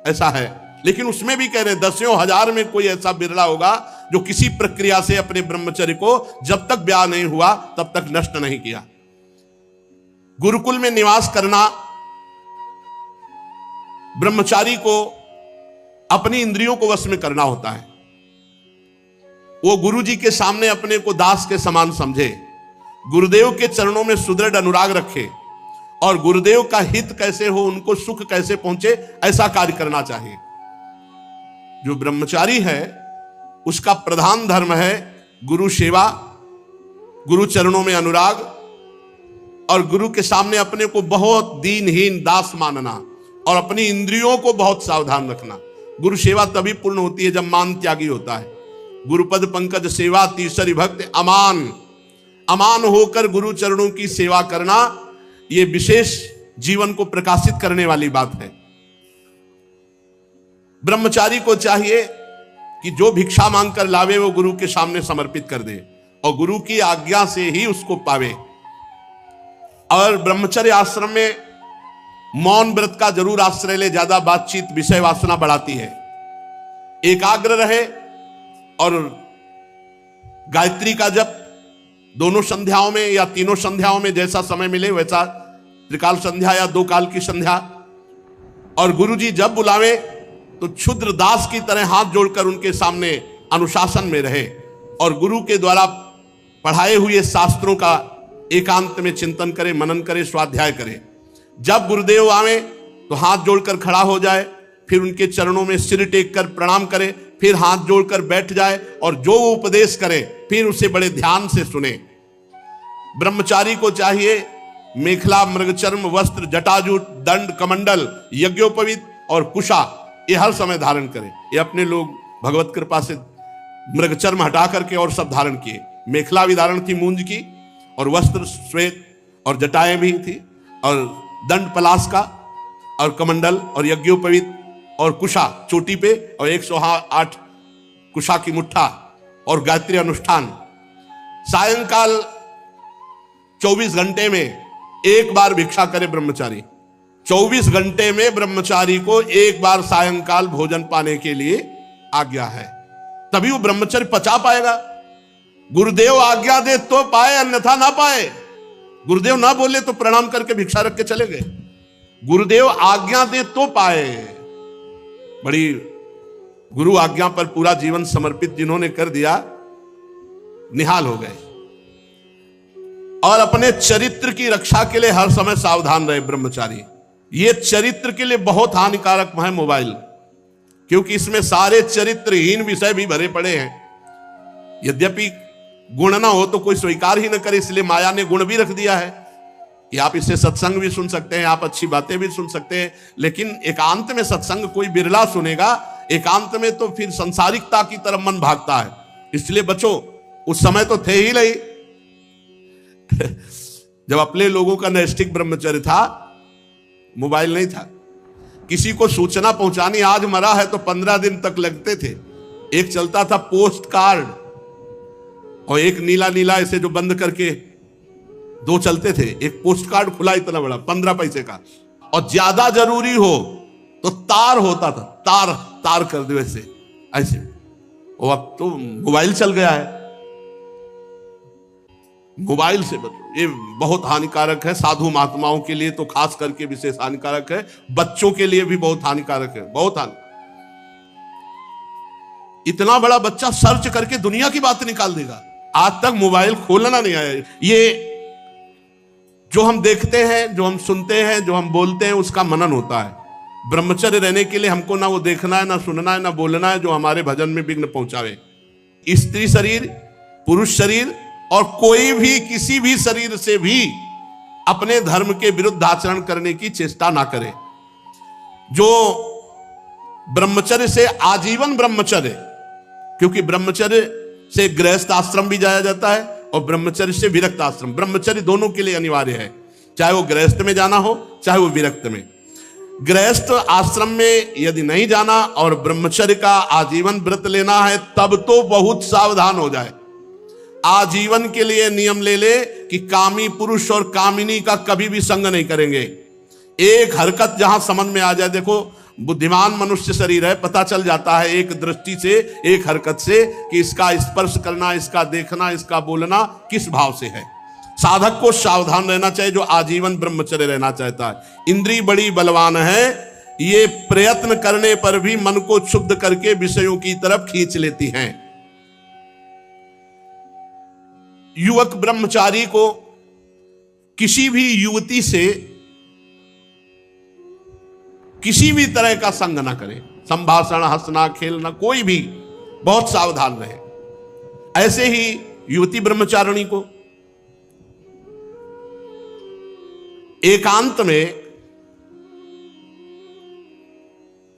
ऐसा है। लेकिन उसमें भी कह रहे हैं 10,000 में कोई ऐसा बिरला होगा जो किसी प्रक्रिया से अपने ब्रह्मचर्य को जब तक ब्याह नहीं हुआ तब तक नष्ट नहीं किया। गुरुकुल में निवास करना, ब्रह्मचारी को अपनी इंद्रियों को वश में करना होता है। वो गुरु जी के सामने अपने को दास के समान समझे, गुरुदेव के चरणों में सुदृढ़ अनुराग रखे और गुरुदेव का हित कैसे हो, उनको सुख कैसे पहुंचे, ऐसा कार्य करना चाहिए। जो ब्रह्मचारी है उसका प्रधान धर्म है गुरु सेवा, गुरु चरणों में अनुराग और गुरु के सामने अपने को बहुत दीनहीन दास मानना और अपनी इंद्रियों को बहुत सावधान रखना। गुरु सेवा तभी पूर्ण होती है जब मान त्यागी होता है। गुरुपद पंकज सेवा तीसरी भक्त अमान, अमान होकर गुरु चरणों की सेवा करना, यह विशेष जीवन को प्रकाशित करने वाली बात है। ब्रह्मचारी को चाहिए कि जो भिक्षा मांगकर लावे वो गुरु के सामने समर्पित कर दे और गुरु की आज्ञा से ही उसको पावे। और ब्रह्मचर्य आश्रम में मौन व्रत का जरूर आश्रय ले, ज्यादा बातचीत विषय वासना बढ़ाती है। एकाग्र रहे और गायत्री का जप दोनों संध्याओं में या तीनों संध्याओं में जैसा समय मिले वैसा, त्रिकाल संध्या या 2 काल की संध्या, और गुरु जी जब बुलावे तो क्षुद्र दास की तरह हाथ जोड़कर उनके सामने अनुशासन में रहे और गुरु के द्वारा पढ़ाए हुए शास्त्रों का एकांत में चिंतन करे, मनन करे, स्वाध्याय करे। जब गुरुदेव आवे तो हाथ जोड़कर खड़ा हो जाए, फिर उनके चरणों में सिर टेक कर प्रणाम करे, फिर हाथ जोड़कर बैठ जाए और जो वो उपदेश करे फिर उसे बड़े ध्यान से सुने। ब्रह्मचारी को चाहिए मेखला, मृगचर्म, वस्त्र, जटाजूट, दंड, कमंडल, यज्ञोपवीत और कुशा ये हर समय धारण करे। ये अपने लोग भगवत कृपा से मृगचर्म हटा करके और सब धारण किए। मेखला भी धारण थी मूंज की, और वस्त्र श्वेत और जटाएं भी थी, और दंड पलाश का, और कमंडल और यज्ञोपवीत और कुशा चोटी पे, और 108 कुशा की मुट्ठा और गायत्री अनुष्ठान। सायंकाल 24 घंटे में एक बार भिक्षा करे ब्रह्मचारी। 24 घंटे में ब्रह्मचारी को एक बार सायंकाल भोजन पाने के लिए आज्ञा है, तभी वो ब्रह्मचर्य पचा पाएगा। गुरुदेव आज्ञा दे तो पाए, अन्यथा ना पाए। गुरुदेव ना बोले तो प्रणाम करके भिक्षा रख के चले गए। गुरुदेव आज्ञा दे तो पाए। बड़ी गुरु आज्ञा पर पूरा जीवन समर्पित जिन्होंने कर दिया, निहाल हो गए। और अपने चरित्र की रक्षा के लिए हर समय सावधान रहे ब्रह्मचारी। ये चरित्र के लिए बहुत हानिकारक है मोबाइल, क्योंकि इसमें सारे चरित्रहीन विषय भी भरे पड़े हैं। यद्यपि गुण ना हो तो कोई स्वीकार ही न करे, इसलिए माया ने गुण भी रख दिया है कि आप इससे सत्संग भी सुन सकते हैं, आप अच्छी बातें भी सुन सकते हैं। लेकिन एकांत में सत्संग कोई बिरला सुनेगा, एकांत में तो फिर संसारिकता की तरफ मन भागता है। इसलिए बचो, उस समय तो थे ही नहीं जब अपने लोगों का नैष्ठिक ब्रह्मचर्य था, मोबाइल नहीं था। किसी को सूचना पहुंचानी, आज मरा है तो 15 दिन तक लगते थे। एक चलता था पोस्ट कार्ड और एक नीला नीला ऐसे जो बंद करके 2 चलते थे। एक पोस्ट कार्ड खुला इतना बड़ा 15 पैसे का, और ज्यादा जरूरी हो तो तार होता था, तार तार कर दो ऐसे ऐसे। वो अब तो मोबाइल चल गया है, मोबाइल से बचो, ये बहुत हानिकारक है। साधु महात्माओं के लिए तो खास करके विशेष हानिकारक है, बच्चों के लिए भी बहुत हानिकारक है, बहुत हानि। इतना बड़ा बच्चा सर्च करके दुनिया की बात निकाल देगा, आज तक मोबाइल खोलना नहीं आया। ये जो हम देखते हैं, जो हम सुनते हैं, जो हम बोलते हैं, उसका मनन होता है। ब्रह्मचर्य रहने के लिए हमको ना वो देखना है, ना सुनना है, ना बोलना है जो हमारे भजन में विघ्न पहुंचावे। स्त्री शरीर, पुरुष शरीर और कोई भी किसी भी शरीर से भी अपने धर्म के विरुद्ध आचरण करने की चेष्टा ना करे। जो ब्रह्मचर्य से आजीवन ब्रह्मचर्य, क्योंकि ब्रह्मचर्य से गृहस्थ आश्रम भी जाया जाता है और ब्रह्मचर्य से विरक्त आश्रम, ब्रह्मचर्य दोनों के लिए अनिवार्य है, चाहे वो गृहस्थ में जाना हो चाहे वो विरक्त में। गृहस्थ आश्रम में यदि नहीं जाना और ब्रह्मचर्य का आजीवन व्रत लेना है तब तो बहुत सावधान हो जाए। आजीवन के लिए नियम ले ले कि कामी पुरुष और कामिनी का कभी भी संग नहीं करेंगे। एक हरकत जहां समझ में आ जाए, देखो बुद्धिमान मनुष्य शरीर है, पता चल जाता है एक दृष्टि से, एक हरकत से कि इसका स्पर्श करना, इसका देखना, इसका बोलना किस भाव से है। साधक को सावधान रहना चाहिए जो आजीवन ब्रह्मचर्य रहना चाहता है। इंद्री बड़ी बलवान है, ये प्रयत्न करने पर भी मन को क्षुब्ध करके विषयों की तरफ खींच लेती हैं। युवक ब्रह्मचारी को किसी भी युवती से किसी भी तरह का संग ना करे, संभाषण, हंसना, खेलना, कोई भी, बहुत सावधान रहे। ऐसे ही युवती ब्रह्मचारिणी को एकांत में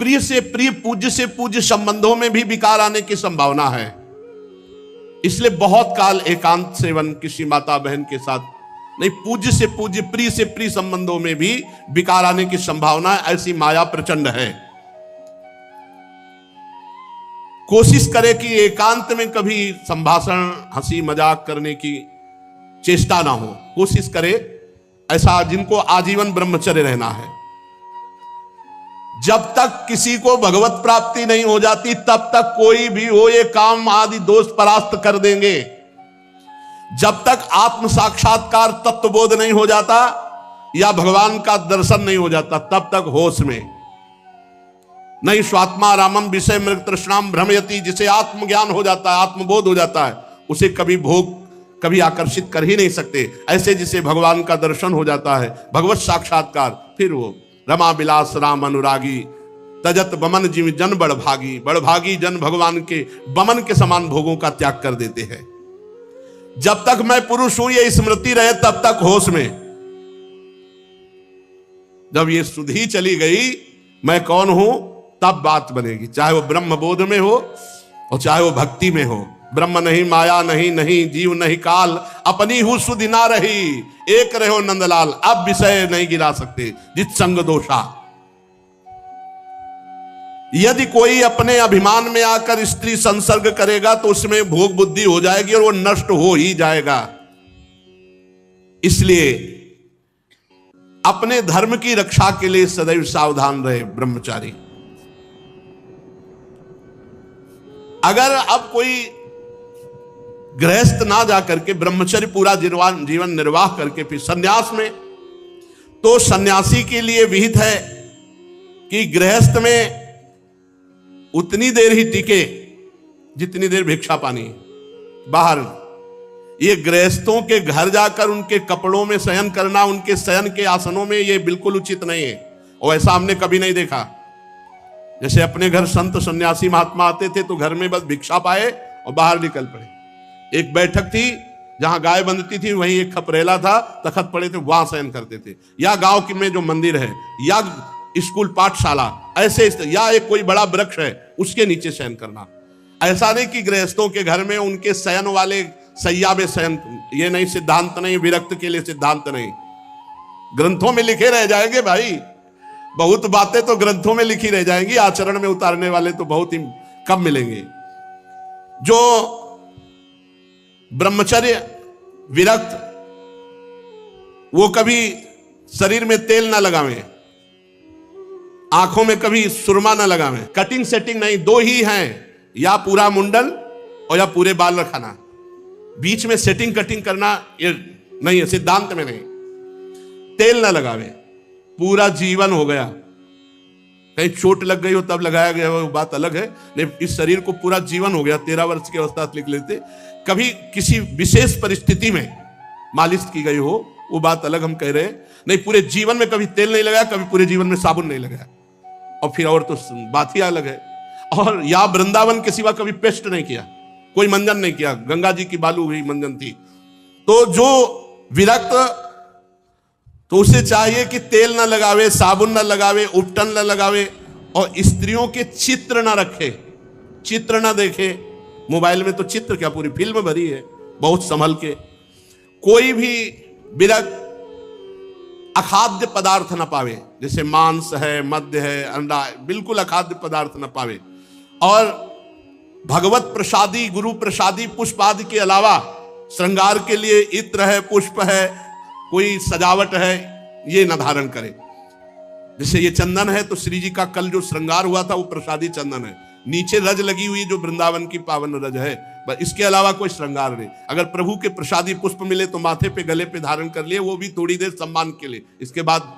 प्रिय से प्रिय, पूज्य से पूज्य संबंधों में भी विकार आने की संभावना है। इसलिए बहुत काल एकांत सेवन किसी माता बहन के साथ नहीं, पूज्य से पूज्य, प्रिय से प्रिय संबंधों में भी विकार आने की संभावना है। ऐसी माया प्रचंड है। कोशिश करे कि एकांत में कभी संभाषण, हंसी मजाक करने की चेष्टा ना हो। कोशिश करे ऐसा जिनको आजीवन ब्रह्मचर्य रहना है। जब तक किसी को भगवत प्राप्ति नहीं हो जाती तब तक कोई भी हो ये काम आदि दोष परास्त कर देंगे। जब तक आत्म साक्षात्कार तत्वबोध नहीं हो जाता या भगवान का दर्शन नहीं हो जाता तब तक होश में नहीं। स्वात्मा रामम विषय मृग तृष्णाम भ्रमयति, जिसे आत्मज्ञान हो जाता है, आत्मबोध हो जाता है, उसे कभी भोग कभी आकर्षित कर ही नहीं सकते। ऐसे जिसे भगवान का दर्शन हो जाता है, भगवत साक्षात्कार, फिर वो रमा विलास राम अनुरागी तजत बमन जीव जन बड़भागी। बड़भागी जन भगवान के बमन के समान भोगों का त्याग कर देते हैं। जब तक मैं पुरुष हूं ये स्मृति रहे तब तक होश में। जब ये सुधि चली गई मैं कौन हूं तब बात बनेगी, चाहे वो ब्रह्म बोध में हो और चाहे वो भक्ति में हो। ब्रह्म नहीं, माया नहीं, नहीं जीव नहीं काल, अपनी हूं सुधि ना रही, एक रहो नंदलाल। अब विषय नहीं गिरा सकते जित संग दोषा। यदि कोई अपने अभिमान में आकर स्त्री संसर्ग करेगा तो उसमें भोग बुद्धि हो जाएगी और वो नष्ट हो ही जाएगा। इसलिए अपने धर्म की रक्षा के लिए सदैव सावधान रहे ब्रह्मचारी। अगर अब कोई गृहस्थ ना जाकर के ब्रह्मचर्य पूरा जीवन निर्वाह करके फिर सन्यास में, तो सन्यासी के लिए विहित है कि गृहस्थ में उतनी देर ही टिके जितनी देर भिक्षा पानी। बाहर ये गृहस्थों के घर जाकर उनके कपड़ों में शयन करना, उनके शयन के आसनों में, ये बिल्कुल उचित नहीं है और ऐसा हमने कभी नहीं देखा। जैसे अपने घर संत सन्यासी महात्मा आते थे तो घर में बस भिक्षा पाए और बाहर निकल पड़े। एक बैठक थी जहां गाय बंधती थी, वहीं एक खपरेला था, तखत पड़े थे, वहां शयन करते थे। या गांव में जो मंदिर है या स्कूल पाठशाला ऐसे, या एक कोई बड़ा वृक्ष है उसके नीचे शयन करना। ऐसा नहीं कि गृहस्थों के घर में उनके शयन वाले सैया में शयन, ये नहीं, सिद्धांत नहीं, विरक्त के लिए सिद्धांत नहीं। ग्रंथों में लिखे रह जाएंगे भाई, बहुत बातें तो ग्रंथों में लिखी रह जाएंगी, आचरण में उतारने वाले तो बहुत ही कम मिलेंगे। जो ब्रह्मचर्य विरक्त, वो कभी शरीर में तेल ना लगावें, आंखों में कभी सुरमा ना लगावे, कटिंग सेटिंग नहीं, दो ही हैं, या पूरा मुंडन और या पूरे बाल रखाना। बीच में सेटिंग कटिंग करना ये नहीं है, सिद्धांत में नहीं। तेल ना लगावे, पूरा जीवन हो गया, कहीं चोट लग गई हो तब लगाया गया वो बात अलग है, नहीं इस शरीर को पूरा जीवन हो गया, 13 वर्ष की अवस्था लिख लेते, कभी किसी विशेष परिस्थिति में मालिश की गई हो वो बात अलग हम कह रहे हैं। नहीं, पूरे जीवन में कभी तेल नहीं लगाया, कभी पूरे जीवन में साबुन नहीं लगाया, और फिर और तो बात ही अलग है। और या वृंदावन के सिवा कभी पेस्ट नहीं किया, कोई मंजन नहीं किया, गंगा जी की बालू हुई मंजन थी। तो जो विरक्त, तो उसे चाहिए कि तेल ना लगावे, साबुन ना लगावे, उपटन ना लगावे, और स्त्रियों के चित्र ना रखे, चित्र ना देखे। मोबाइल में तो चित्र क्या, पूरी फिल्म भरी है, बहुत संभल के। कोई भी विरक्त अखाद्य पदार्थ ना पावे, जैसे मांस है, मद्य है, अंडा है, बिल्कुल अखाद्य पदार्थ ना पावे। और भगवत प्रसादी, गुरु प्रसादी पुष्प आदि के अलावा श्रृंगार के लिए इत्र है, पुष्प है, कोई सजावट है, ये न धारण करे। जैसे ये चंदन है तो श्री जी का कल जो श्रृंगार हुआ था वो प्रसादी चंदन है, नीचे रज लगी हुई जो वृंदावन की पावन रज है, बस इसके अलावा कोई श्रृंगार नहीं। अगर प्रभु के प्रसादी पुष्प मिले तो माथे पे गले पे धारण कर लिए, वो भी थोड़ी देर सम्मान के लिए, इसके बाद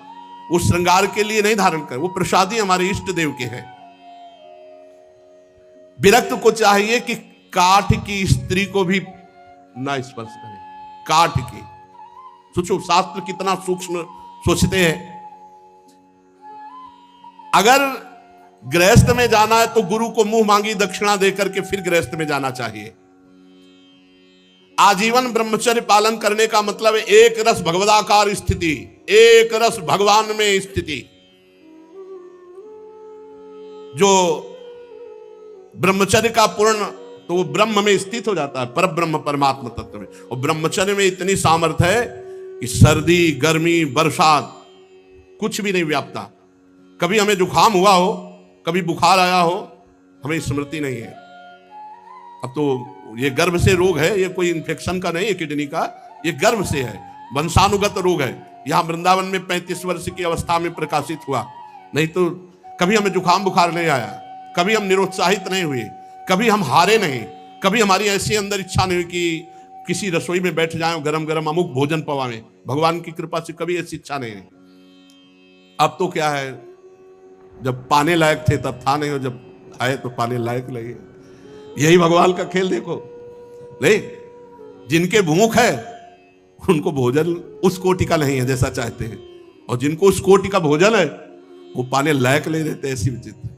वो श्रृंगार के लिए नहीं धारण कर, वो प्रसादी हमारे इष्ट देव के हैं। विरक्त को चाहिए कि काठ की स्त्री को भी ना स्पर्श करे, काठ की। सोचो शास्त्र कितना सूक्ष्म सोचते हैं। अगर गृहस्थ में जाना है तो गुरु को मुंह मांगी दक्षिणा देकर के फिर गृहस्थ में जाना चाहिए। आजीवन ब्रह्मचर्य पालन करने का मतलब है एक रस भगवदाकार स्थिति, एक रस भगवान में स्थिति। जो ब्रह्मचर्य का पूर्ण, तो वो ब्रह्म में स्थित हो जाता है, पर ब्रह्म परमात्मा तत्व में। और ब्रह्मचर्य में इतनी सामर्थ्य है कि सर्दी, गर्मी, बरसात कुछ भी नहीं व्यापता। कभी हमें जुकाम हुआ हो, कभी बुखार आया हो, हमें स्मृति नहीं है। अब तो ये गर्भ से रोग है, ये कोई इन्फेक्शन का नहीं है किडनी का, ये गर्भ से है, वंशानुगत रोग है। यहां वृंदावन में 35 वर्ष की अवस्था में प्रकाशित हुआ, नहीं तो कभी हमें जुकाम बुखार नहीं आया, कभी हम निरुत्साहित नहीं हुए, कभी हम हारे नहीं, कभी हमारी ऐसी अंदर इच्छा नहीं हुई कि किसी रसोई में बैठ जाएं, गरम गरम अमुक भोजन पवाएं। भगवान की कृपा से कभी ऐसी इच्छा नहीं है। अब तो क्या है, जब पाने लायक थे तब था नहीं, और जब आए तो पाने लायक लगे। यही भगवान का खेल देखो। नहीं, जिनके भूख है उनको भोजन उस कोटि का नहीं है जैसा चाहते हैं, और जिनको उस कोटि का भोजन है वो पाने लायक ले देते। ऐसी विचित्र,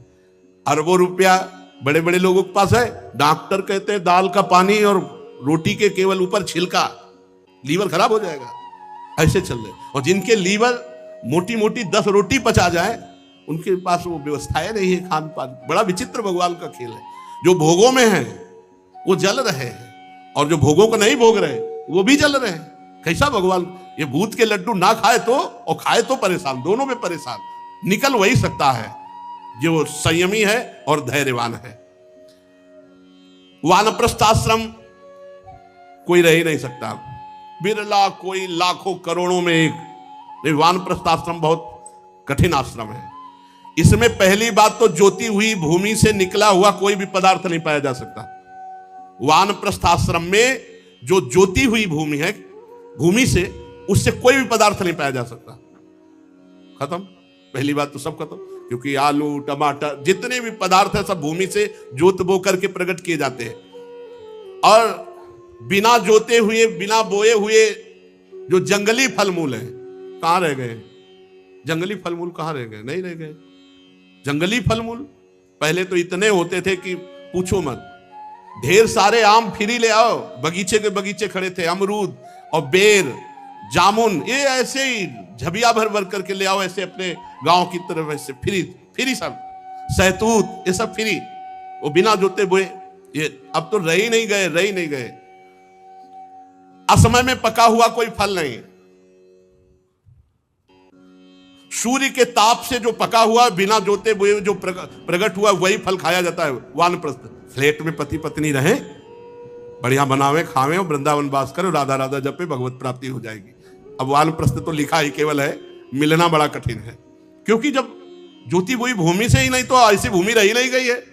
अरबों रुपया बड़े बड़े लोगों के पास है, डॉक्टर कहते हैं दाल का पानी और रोटी के केवल ऊपर छिलका, लीवर खराब हो जाएगा, ऐसे चल रहे। और जिनके लीवर मोटी मोटी 10 रोटी पचा जाए, उनके पास वो व्यवस्थाएं नहीं है खान पान। बड़ा विचित्र भगवान का खेल है। जो भोगों में है वो जल रहे हैं, और जो भोगों को नहीं भोग रहे वो भी जल रहे हैं। कैसा भगवान, ये भूत के लड्डू ना खाए तो और खाए तो परेशान, दोनों में परेशान। निकल वही सकता है जो संयमी है और धैर्यवान है। वानप्रस्थ आश्रम कोई रह ही नहीं सकता, बिरला कोई लाखों करोड़ों में एक। वानप्रस्थ आश्रम बहुत कठिन आश्रम है। इसमें पहली बात तो ज्योति हुई भूमि से निकला हुआ कोई भी पदार्थ नहीं पाया जा सकता। वानप्रस्थ आश्रम में जो ज्योति हुई भूमि है, भूमि से, उससे कोई भी पदार्थ नहीं पाया जा सकता। खत्म, पहली बात तो सब खत्म। क्योंकि आलू, टमाटर, जितने भी पदार्थ है सब भूमि से जोत बो करके प्रकट किए जाते हैं। और बिना जोते हुए, बिना बोए हुए जो जंगली फल मूल है, कहां रह गए? जंगली फल मूल कहां रह गए? नहीं रह गए। जंगली फल मूल पहले तो इतने होते थे कि पूछो मत। ढेर सारे आम फ्री ले आओ, बगीचे के बगीचे खड़े थे, अमरूद और बेर, जामुन, ये ऐसे ही झबिया भर भर करके ले आओ, ऐसे अपने गांव की तरफ, ऐसे फ्री सब, सहतूत, ये सब फ्री, वो बिना जोते बोए। ये अब तो रह ही नहीं गए। असमय में पका हुआ कोई फल नहीं। सूर्य के ताप से जो पका हुआ, बिना जोते बोए जो प्रकट हुआ, वही फल खाया जाता है। वानप्रस्थ फ्लैट में पति पत्नी रहे, बढ़िया बनावे खावे और वृंदावन वास करे, राधा राधा जपे, भगवत प्राप्ति हो जाएगी। अब वानप्रस्थ तो लिखा ही केवल है, मिलना बड़ा कठिन है। क्योंकि जब ज्योति हुई भूमि से ही, नहीं तो ऐसी भूमि रही नहीं गई है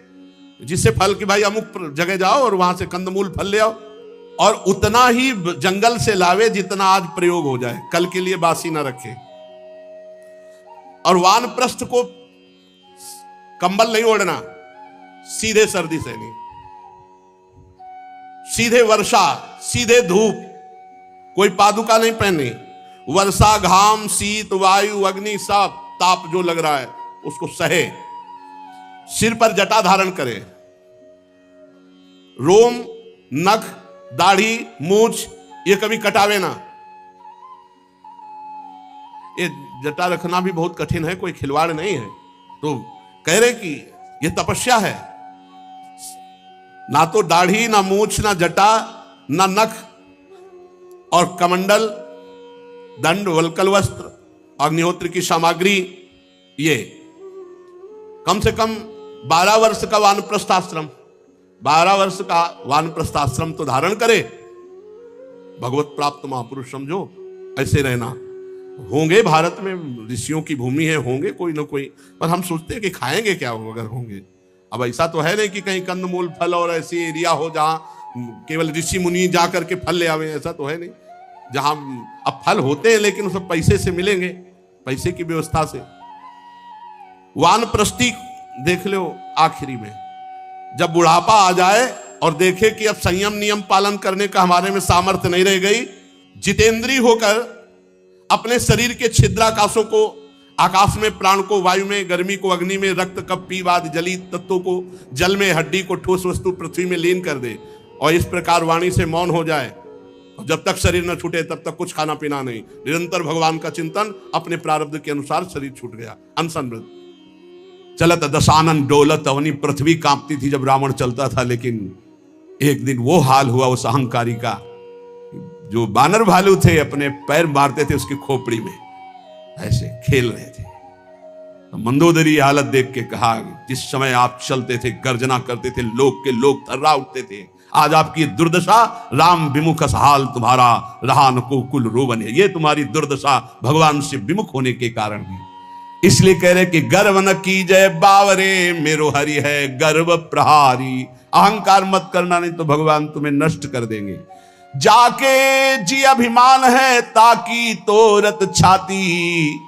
जिससे फल कि भाई अमुक जगह जाओ और वहां से कंदमूल फल ले आओ, और उतना ही जंगल से लावे जितना आज प्रयोग हो जाए, कल के लिए बासी ना रखे। और वानप्रस्थ को कंबल नहीं ओढ़ना, सीधे सर्दी सहनी, सीधे वर्षा, सीधे धूप, कोई पादुका नहीं पहननी। वर्षा, घाम, शीत, वायु, अग्नि, सब ताप जो लग रहा है उसको सहे। सिर पर जटा धारण करे, रोम, नख, दाढ़ी, मूछ ये कभी कटावे ना। ये जटा रखना भी बहुत कठिन है, कोई खिलवाड़ नहीं है। तो कह रहे कि ये तपस्या है, ना तो दाढ़ी, ना मूछ, ना जटा, ना नख, और कमंडल, दंड, वल्कल वस्त्र, अग्निहोत्र की सामग्री, ये कम से कम 12 वर्ष का वानप्रस्थाश्रम, 12 वर्ष का वानप्रस्थाश्रम तो धारण करे। भगवत प्राप्त महापुरुष समझो, ऐसे रहना। होंगे भारत में ऋषियों की भूमि है, होंगे कोई ना कोई, पर हम सोचते हैं कि खाएंगे क्या अगर होंगे। अब ऐसा तो है नहीं कि कहीं कंदमूल फल और ऐसी एरिया हो जहां केवल ऋषि मुनि जा करके फल ले आवे, ऐसा तो है नहीं। जहां अब फल होते हैं लेकिन सब पैसे से मिलेंगे, पैसे की व्यवस्था से। वानप्रस्थी देख लो, आखिरी में जब बुढ़ापा आ जाए और देखे कि अब संयम नियम पालन करने का हमारे में सामर्थ्य नहीं रह गई, जितेंद्रीय होकर अपने शरीर के छिद्राकाशों को, आकाश में प्राण को, वायु में गर्मी को, अग्नि में रक्त, कप, पीवाद, जली तत्वों को, जल में हड्डी को, ठोस वस्तु पृथ्वी में लीन कर दे, और इस प्रकार वाणी से मौन हो जाए। जब तक शरीर न छूटे तब तक कुछ खाना पीना नहीं, निरंतर भगवान का चिंतन, अपने प्रारब्ध के अनुसार शरीर छूट गया। अनशन व्रत चलत दशानन डोलत अवनी, पृथ्वी कांपती थी जब रावण चलता था, लेकिन एक दिन वो हाल हुआ उस अहंकारी का, जो बानर भालू थे अपने पैर मारते थे उसकी खोपड़ी में, ऐसे खेल रहे थे। तो मंदोदरी हालत देख के कहा, जिस समय आप चलते थे, गर्जना करते थे, लोग के लोग थर्रा उठते थे, आज आपकी दुर्दशा, राम विमुख हाल तुम्हारा, रहा न को कुल रोवन है। ये तुम्हारी दुर्दशा भगवान से विमुख होने के कारण है। इसलिए कह रहे कि गर्व न कीजय बावरे, मेरो हरि है गर्व प्रहारी। अहंकार मत करना, नहीं तो भगवान तुम्हें नष्ट कर देंगे। जाके जी अभिमान है ताकि तोरत छाती,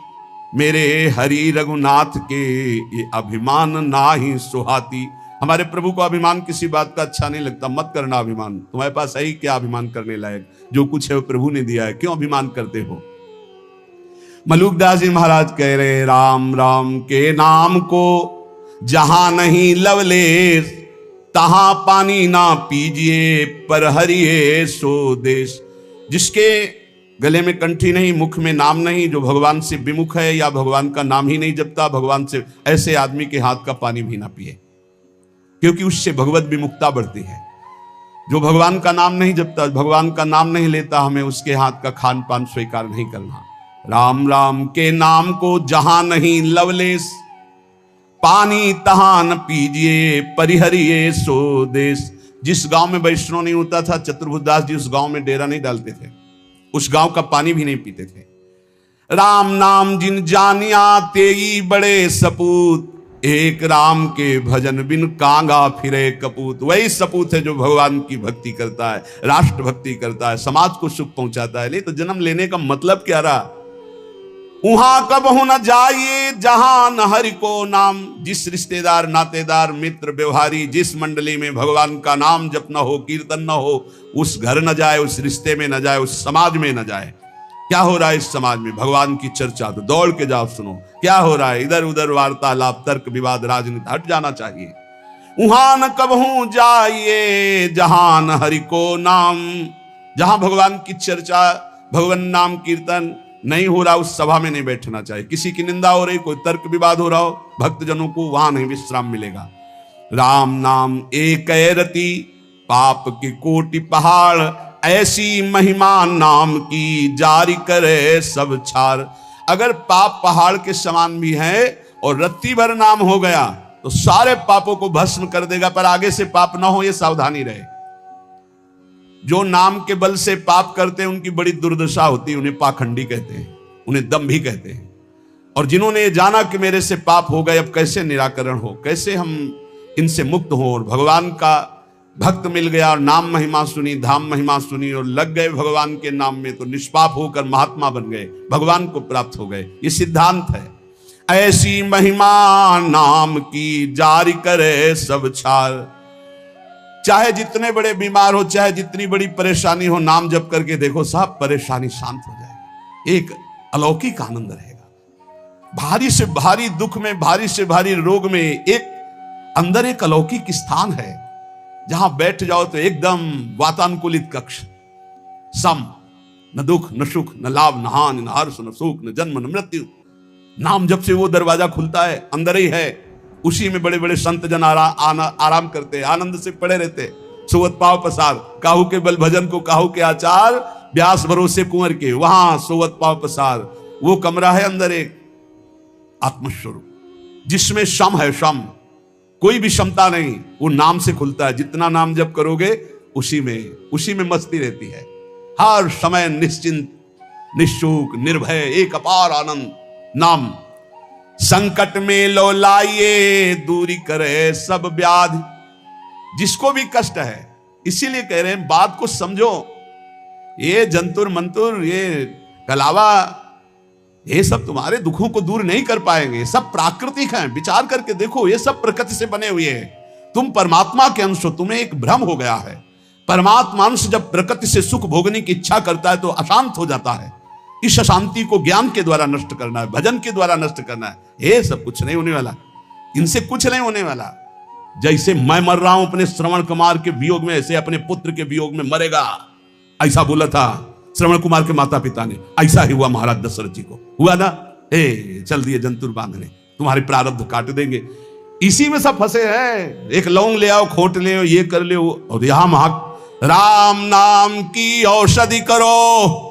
मेरे हरि रघुनाथ के ये अभिमान ना ही सुहाती। हमारे प्रभु को अभिमान किसी बात का अच्छा नहीं लगता, मत करना अभिमान। तुम्हारे पास है ही क्या अभिमान करने लायक? जो कुछ है वो प्रभु ने दिया है, क्यों अभिमान करते हो? मलुकदास जी महाराज कह रहे, राम राम के नाम को जहां नहीं लवलेश, तहां पानी ना पीजिए, पर हरिये सो देश। जिसके गले में कंठी नहीं, मुख में नाम नहीं, जो भगवान से विमुख है या भगवान का नाम ही नहीं जपता, भगवान से, ऐसे आदमी के हाथ का पानी भी ना पिए, क्योंकि उससे भगवत विमुखता बढ़ती है। जो भगवान का नाम नहीं जपता, भगवान का नाम नहीं लेता, हमें उसके हाथ का खान पान स्वीकार नहीं करना। राम राम के नाम को जहां नहीं लवलेश, पानी तहां न पीजिए, परिहरिये सो देश। जिस गांव में वैष्णव नहीं होता था, चतुर्भुजदास जी उस गांव में डेरा नहीं डालते थे, उस गांव का पानी भी नहीं पीते थे। राम नाम जिन जानिया तेई बड़े सपूत, एक राम के भजन बिन कांगा फिरे कपूत। वही सपूत है जो भगवान की भक्ति करता है, राष्ट्र भक्ति करता है, समाज को सुख पहुंचाता है। नहीं तो जन्म लेने का मतलब क्या रहा? वहां कबहू न जाइए जहां न हरि को नाम। जिस रिश्तेदार, नातेदार, मित्र, व्यवहारी, जिस मंडली में भगवान का नाम जप न हो, कीर्तन न हो, उस घर न जाए, उस रिश्ते में न जाए, उस समाज में न जाए। क्या हो रहा है इस समाज में? भगवान की चर्चा तो दौड़ के जाओ, सुनो क्या हो रहा है। इधर उधर वार्तालाप, तर्क विवाद, राजनीति, हट जाना चाहिए। वहां न कबहू जाइए जहां न हरि को नाम। जहां भगवान की चर्चा, भगवान नाम कीर्तन नहीं हो रहा, उस सभा में नहीं बैठना चाहिए। किसी की निंदा हो रही, कोई तर्क विवाद हो रहा हो, भक्तजनों को वहां नहीं विश्राम मिलेगा। राम नाम एक रति, पाप की कोटि पहाड़, ऐसी महिमा नाम की जारी करे सब छार। अगर पाप पहाड़ के समान भी है और रत्ती भर नाम हो गया तो सारे पापों को भस्म कर देगा, पर आगे से पाप ना हो, ये सावधानी रहे। जो नाम के बल से पाप करते हैं उनकी बड़ी दुर्दशा होती है, उन्हें पाखंडी कहते हैं, उन्हें दंभी कहते हैं। और जिन्होंने ये जाना कि मेरे से पाप हो गए, अब कैसे निराकरण हो, कैसे हम इनसे मुक्त हो, और भगवान का भक्त मिल गया और नाम महिमा सुनी, धाम महिमा सुनी और लग गए भगवान के नाम में, तो निष्पाप होकर महात्मा बन गए, भगवान को प्राप्त हो गए। ये सिद्धांत है। ऐसी महिमा नाम की जारी करे सब छार। चाहे जितने बड़े बीमार हो, चाहे जितनी बड़ी परेशानी हो, नाम जप करके देखो, सब परेशानी शांत हो जाएगी। एक अलौकिक आनंद रहेगा। भारी से भारी दुख में, भारी से भारी रोग में एक अंदर एक अलौकिक स्थान है, जहां बैठ जाओ तो एकदम वातानुकूलित कक्ष, सम, न दुख न सुख न लाभ न हानि न हर्ष न सुख न जन्म न मृत्यु। नाम जब से वो दरवाजा खुलता है, अंदर ही है। उसी में बड़े बड़े संत जन आराम करते, आनंद से पड़े रहते। सोवत पाव पसार, काहू के बल भजन को काहू के आचार, व्यास भरोसे कुंवर के, वहां सोवत पाव पसार। वो कमरा है अंदर एक आत्मस्वरूप, जिसमें शम है, शम, कोई भी क्षमता नहीं, वो नाम से खुलता है। जितना नाम जप करोगे उसी में मस्ती रहती है। हर समय निश्चिंत, निशुक, निर्भय, एक अपार आनंद। नाम संकट में लो लाइए, दूरी करे सब व्याधि। जिसको भी कष्ट है, इसीलिए कह रहे हैं बात को समझो। ये जंतुर मंतुर, ये कलावा, ये सब तुम्हारे दुखों को दूर नहीं कर पाएंगे। सब प्राकृतिक हैं, विचार करके देखो, ये सब प्रकृति से बने हुए हैं। तुम परमात्मा के अंश हो, तुम्हें एक भ्रम हो गया है। परमात्मा अंश जब प्रकृति से सुख भोगने की इच्छा करता है तो अशांत हो जाता है। इस अशांति को ज्ञान के द्वारा नष्ट करना है, भजन के द्वारा नष्ट करना है। ये सब कुछ नहीं होने वाला, इनसे कुछ नहीं होने वाला। जैसे मैं मर रहा हूं अपने श्रवण कुमार के वियोग में, ऐसे अपने पुत्र के वियोग में मरेगा। ऐसा बोला था श्रवण कुमार के माता पिता ने, ऐसा ही हुआ महाराज दशरथ जी को, हुआ ना। चल दिए जंतुर बांधने, तुम्हारे प्रारब्ध काट देंगे। इसी में सब फंसे हैं। एक लौंग ले आओ, खोट ले आओ, ये कर ले, और यहां राम नाम की औषधि करो,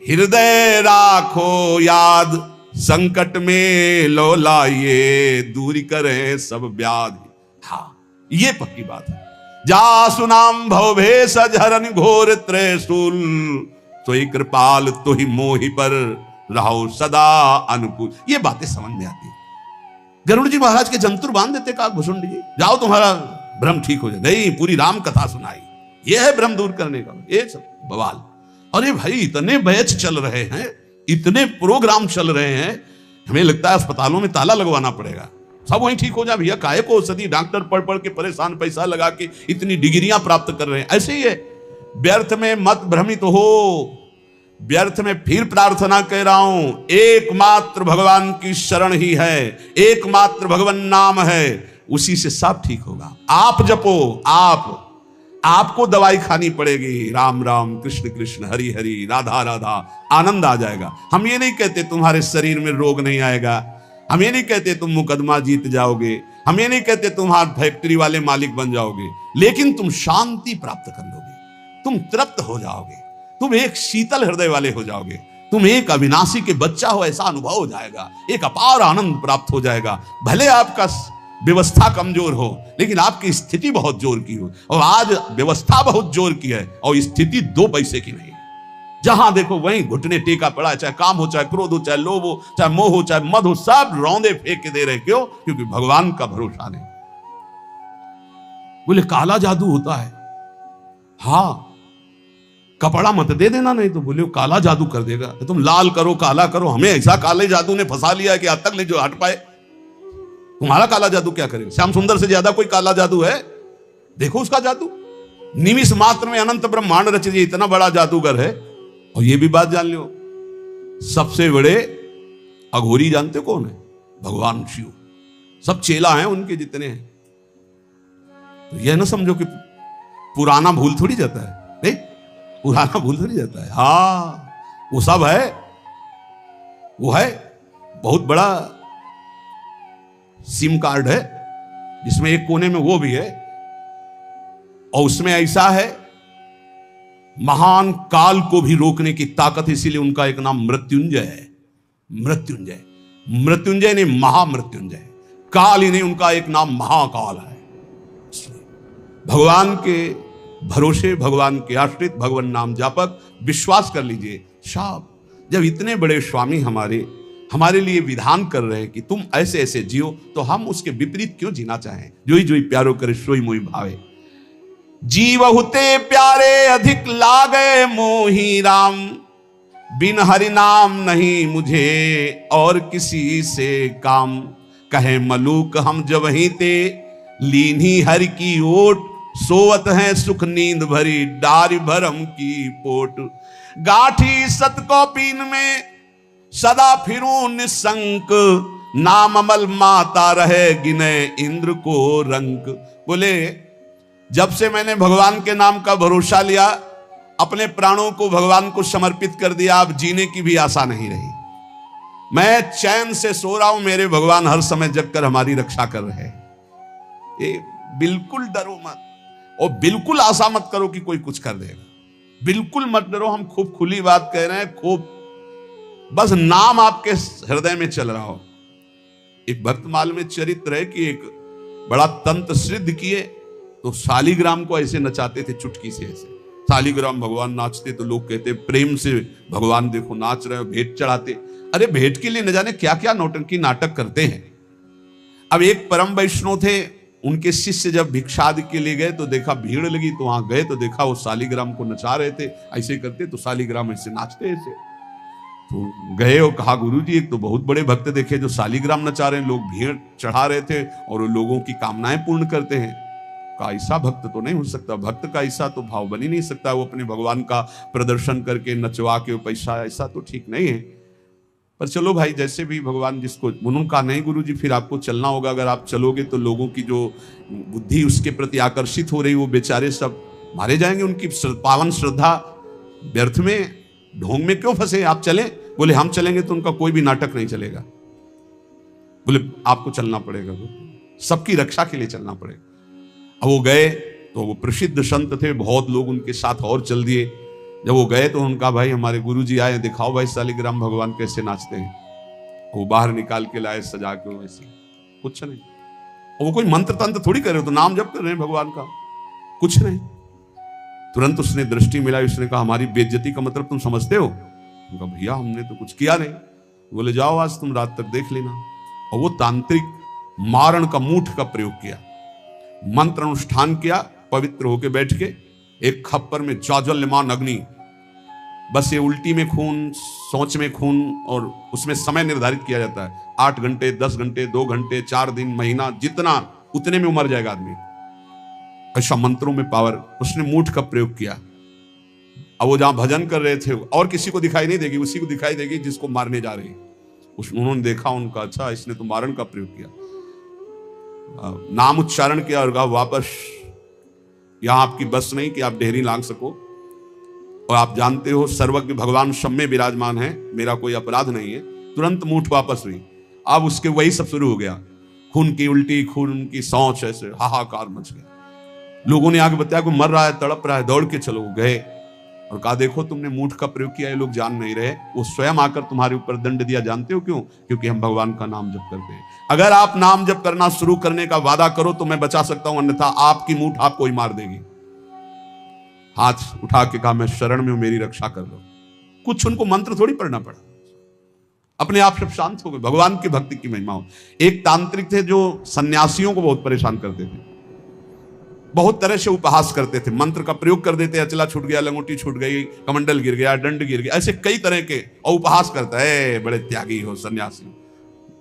हृदय राखो याद, संकट में लो लाइए, दूरी करे सब व्याधि। हाँ, ये पक्की बात है। जा सुनाम भवभेष झरन घोर त्रिशूल, सोई कृपाल तो ही मोहि पर रहो सदा अनुकूल। ये बातें समझ में आती है। गरुड़ जी महाराज के जंतुर बांध देते काकभूषुंड जी, जाओ तुम्हारा भ्रम ठीक हो जाए। नहीं, पूरी राम कथा सुनाई। ये है भ्रम दूर करने का, ये सब बवाल। अरे भाई, इतने बैच चल रहे हैं, इतने प्रोग्राम चल रहे हैं, हमें लगता है अस्पतालों में ताला लगवाना पड़ेगा, सब वहीं ठीक हो जाए। भैया काहे को औषधि, डॉक्टर पढ़ पढ़ के परेशान, पैसा लगा के इतनी डिग्रियां प्राप्त कर रहे हैं। ऐसे ही है, व्यर्थ में मत भ्रमित हो, व्यर्थ में फिर प्रार्थना कह रहा हूं, एकमात्र भगवान की शरण ही है, एकमात्र भगवान नाम है, उसी से सब ठीक होगा। आप जपो, आपको दवाई खानी पड़ेगी, राम राम कृष्ण कृष्ण हरि हरि राधा राधा, आनंद आ जाएगा। हम ये नहीं कहते तुम्हारे शरीर में रोग नहीं आएगा, हम ये नहीं कहते तुम मुकदमा जीत जाओगे, हम ये नहीं कहते तुम्हारे फैक्ट्री वाले मालिक बन जाओगे, लेकिन तुम शांति प्राप्त कर लोगे, तुम तृप्त हो जाओगे, तुम एक शीतल हृदय वाले हो जाओगे, तुम एक अविनाशी के बच्चा हो ऐसा अनुभव हो जाएगा, एक अपार आनंद प्राप्त हो जाएगा। भले आपका व्यवस्था कमजोर हो, लेकिन आपकी स्थिति बहुत जोर की हो। और आज व्यवस्था बहुत जोर की है और स्थिति 2 पैसे की नहीं। जहां देखो वहीं घुटने टेका पड़ा है, चाहे काम हो, चाहे क्रोध हो, चाहे लोभ हो, चाहे मोह हो, चाहे मद हो, सब रौंदे फेंक के दे रहे। क्यों? क्योंकि भगवान का भरोसा नहीं। बोले काला जादू होता है, हाँ, कपड़ा मत दे देना, नहीं तो बोले काला जादू कर देगा। तो तुम लाल करो, काला करो, हमें ऐसा काले जादू ने फंसा लिया है कि आज तक नहीं जो हट पाए। तुम्हारा काला जादू क्या करेगा? श्याम सुंदर से ज्यादा कोई काला जादू है? देखो उसका जादू, निमिष मात्र में अनंत ब्रह्मांड रच दिए, इतना बड़ा जादूगर है। और ये भी बात जान लो, सबसे बड़े अघोरी जानते कौन है? भगवान शिव। सब चेला हैं उनके जितने हैं। तो यह ना समझो कि पुराना भूल थोड़ी जाता है, नहीं, पुराना भूल थोड़ी जाता है। हाँ, वो सब है, वो है बहुत बड़ा सिम कार्ड है, जिसमें एक कोने में वो भी है, और उसमें ऐसा है महान काल को भी रोकने की ताकत, इसीलिए उनका एक नाम मृत्युंजय है। मृत्युंजय, मृत्युंजय नहीं महामृत्युंजय, काल ही नहीं, उनका एक नाम महाकाल है। भगवान के भरोसे, भगवान के आश्रित, भगवान नाम जापक, विश्वास कर लीजिए। साहब, जब इतने बड़े स्वामी हमारे हमारे लिए विधान कर रहे हैं कि तुम ऐसे ऐसे जियो, तो हम उसके विपरीत क्यों जीना चाहें। जोई जोई प्यारो करे सोई मोई भावे। जीवहुते प्यारे अधिक लागे मोही राम, बिन हरि नाम नहीं मुझे और किसी से काम। कहे मलूक हम जब ही ते लीनी हरि की ओट, सोवत है सुख नींद भरी डारी भरम की पोट। गाठी सत को पीन में सदा फिरूं निसंक, नाम अमल माता रहे गिने इंद्र को रंक। बोले जब से मैंने भगवान के नाम का भरोसा लिया, अपने प्राणों को भगवान को समर्पित कर दिया, अब जीने की भी आशा नहीं रही। मैं चैन से सो रहा हूं, मेरे भगवान हर समय जगकर हमारी रक्षा कर रहे हैं। ये बिल्कुल डरो मत और बिल्कुल आशा मत करो कि कोई कुछ कर देगा। बिल्कुल मत डरो, हम खूब खुली बात कह रहे हैं, खूब बस नाम आपके हृदय में चल रहा हो। एक भक्तमाल में चरित्र है कि एक बड़ा तंत्र सिद्ध किए तो शालिग्राम को ऐसे नचाते थे चुटकी से। ऐसे शालिग्राम भगवान नाचते तो लोग कहते प्रेम से भगवान देखो नाच रहे हो, भेंट चढ़ाते। अरे भेंट के लिए न जाने क्या क्या नौटंकी नाटक करते हैं। अब एक परम वैष्णव थे, उनके शिष्य जब भिक्षा आदि के लिए गए तो देखा भीड़ लगी, तो वहां गए तो देखा वो शालिग्राम को नचा रहे थे। ऐसे करते तो शालिग्राम ऐसे नाचते ऐसे। तो गए और कहा गुरुजी एक तो बहुत बड़े भक्त देखे जो शालिग्राम नचा रहे हैं, लोग भीड़ चढ़ा रहे थे और वो लोगों की कामनाएं पूर्ण करते हैं। का ऐसा भक्त तो नहीं हो सकता, भक्त का ऐसा तो भाव बन ही नहीं सकता, वो अपने भगवान का प्रदर्शन करके नचवा के पैसा, ऐसा तो ठीक नहीं है। पर चलो भाई जैसे भी भगवान जिसको, उन्होंने कहा नहीं गुरुजी फिर आपको चलना होगा, अगर आप चलोगे तो लोगों की जो बुद्धि उसके प्रति आकर्षित हो रही, वो बेचारे सब मारे जाएंगे, उनकी पावन श्रद्धा व्यर्थ में ढोंग में क्यों फंसे, आप चले। बोले हम चलेंगे तो उनका कोई भी नाटक नहीं चलेगा। बोले आपको चलना पड़ेगा, सबकी रक्षा के लिए चलना पड़ेगा। अब वो गए तो वो प्रसिद्ध संत थे, बहुत लोग उनके साथ और चल दिए। जब वो गए तो उनका भाई हमारे गुरुजी आए, दिखाओ भाई शालिग्राम भगवान कैसे नाचते हैं। वो बाहर निकाल के लाए सजा के, वैसे कुछ नहीं। वो कोई मंत्र तंत्र थोड़ी कर रहे हो, तो नाम जप कर रहे हैं भगवान का, कुछ नहीं। तुरंत उसने दृष्टि मिलाई, उसने कहा हमारी बेइज्जती का मतलब तुम समझते हो। उनका भैया हमने तो कुछ किया नहीं। बोले जाओ आज तुम रात तक देख लेना। और वो तांत्रिक मारण का मूठ का प्रयोग किया, मंत्र अनुष्ठान किया, पवित्र होके बैठ के एक खप्पर में जाज्वल्यमान अग्नि, बस ये उल्टी में खून, सोच में खून, और उसमें समय निर्धारित किया जाता है 8 घंटे 10 घंटे 2 घंटे 4 दिन महीना, जितना उतने में मर जाएगा आदमी। ऐसा मंत्रों में पावर, उसने मूठ का प्रयोग किया। अब वो जहां भजन कर रहे थे और किसी को दिखाई नहीं देगी, उसी को दिखाई देगी जिसको मारने जा रही। उन्होंने देखा, उनका अच्छा इसने तो मारण का प्रयोग किया, नाम उच्चारण किया और कहा वापस यहां आपकी बस नहीं कि आप ढेरी लांग सको, और आप जानते हो सर्वज्ञ भगवान सब में विराजमान है, मेरा कोई अपराध नहीं है। तुरंत मूठ वापस हुई। अब उसके वही सब शुरू हो गया, खून की उल्टी, खून की सौंच, ऐसे हाहाकार मच गया। लोगों ने आगे बताया कोई मर रहा है, तड़प रहा है, दौड़ के चलो। गए और कहा देखो तुमने मूठ का प्रयोग किया, ये लोग जान नहीं रहे, वो स्वयं आकर तुम्हारे ऊपर दंड दिया। जानते हो क्यों? क्योंकि हम भगवान का नाम जप करते हैं। अगर आप नाम जप करना शुरू करने का वादा करो तो मैं बचा सकता हूं, अन्यथा आपकी मूठ आपको ही मार देगी। हाथ उठा के कहा मैं शरण में हूं, मेरी रक्षा कर लो। कुछ उनको मंत्र थोड़ी पढ़ना पड़ा, अपने आप सब शांत हो गए। भगवान की भक्ति की महिमा हो। एक तांत्रिक थे जो सन्यासियों को बहुत परेशान करते थे, बहुत तरह से उपहास करते थे, मंत्र का प्रयोग कर देते, अचला छूट गया, लंगोटी छूट गई, कमंडल गिर गया, दंड गिर गया, ऐसे कई तरह के, और उपहास करता है बड़े त्यागी हो सन्यासी।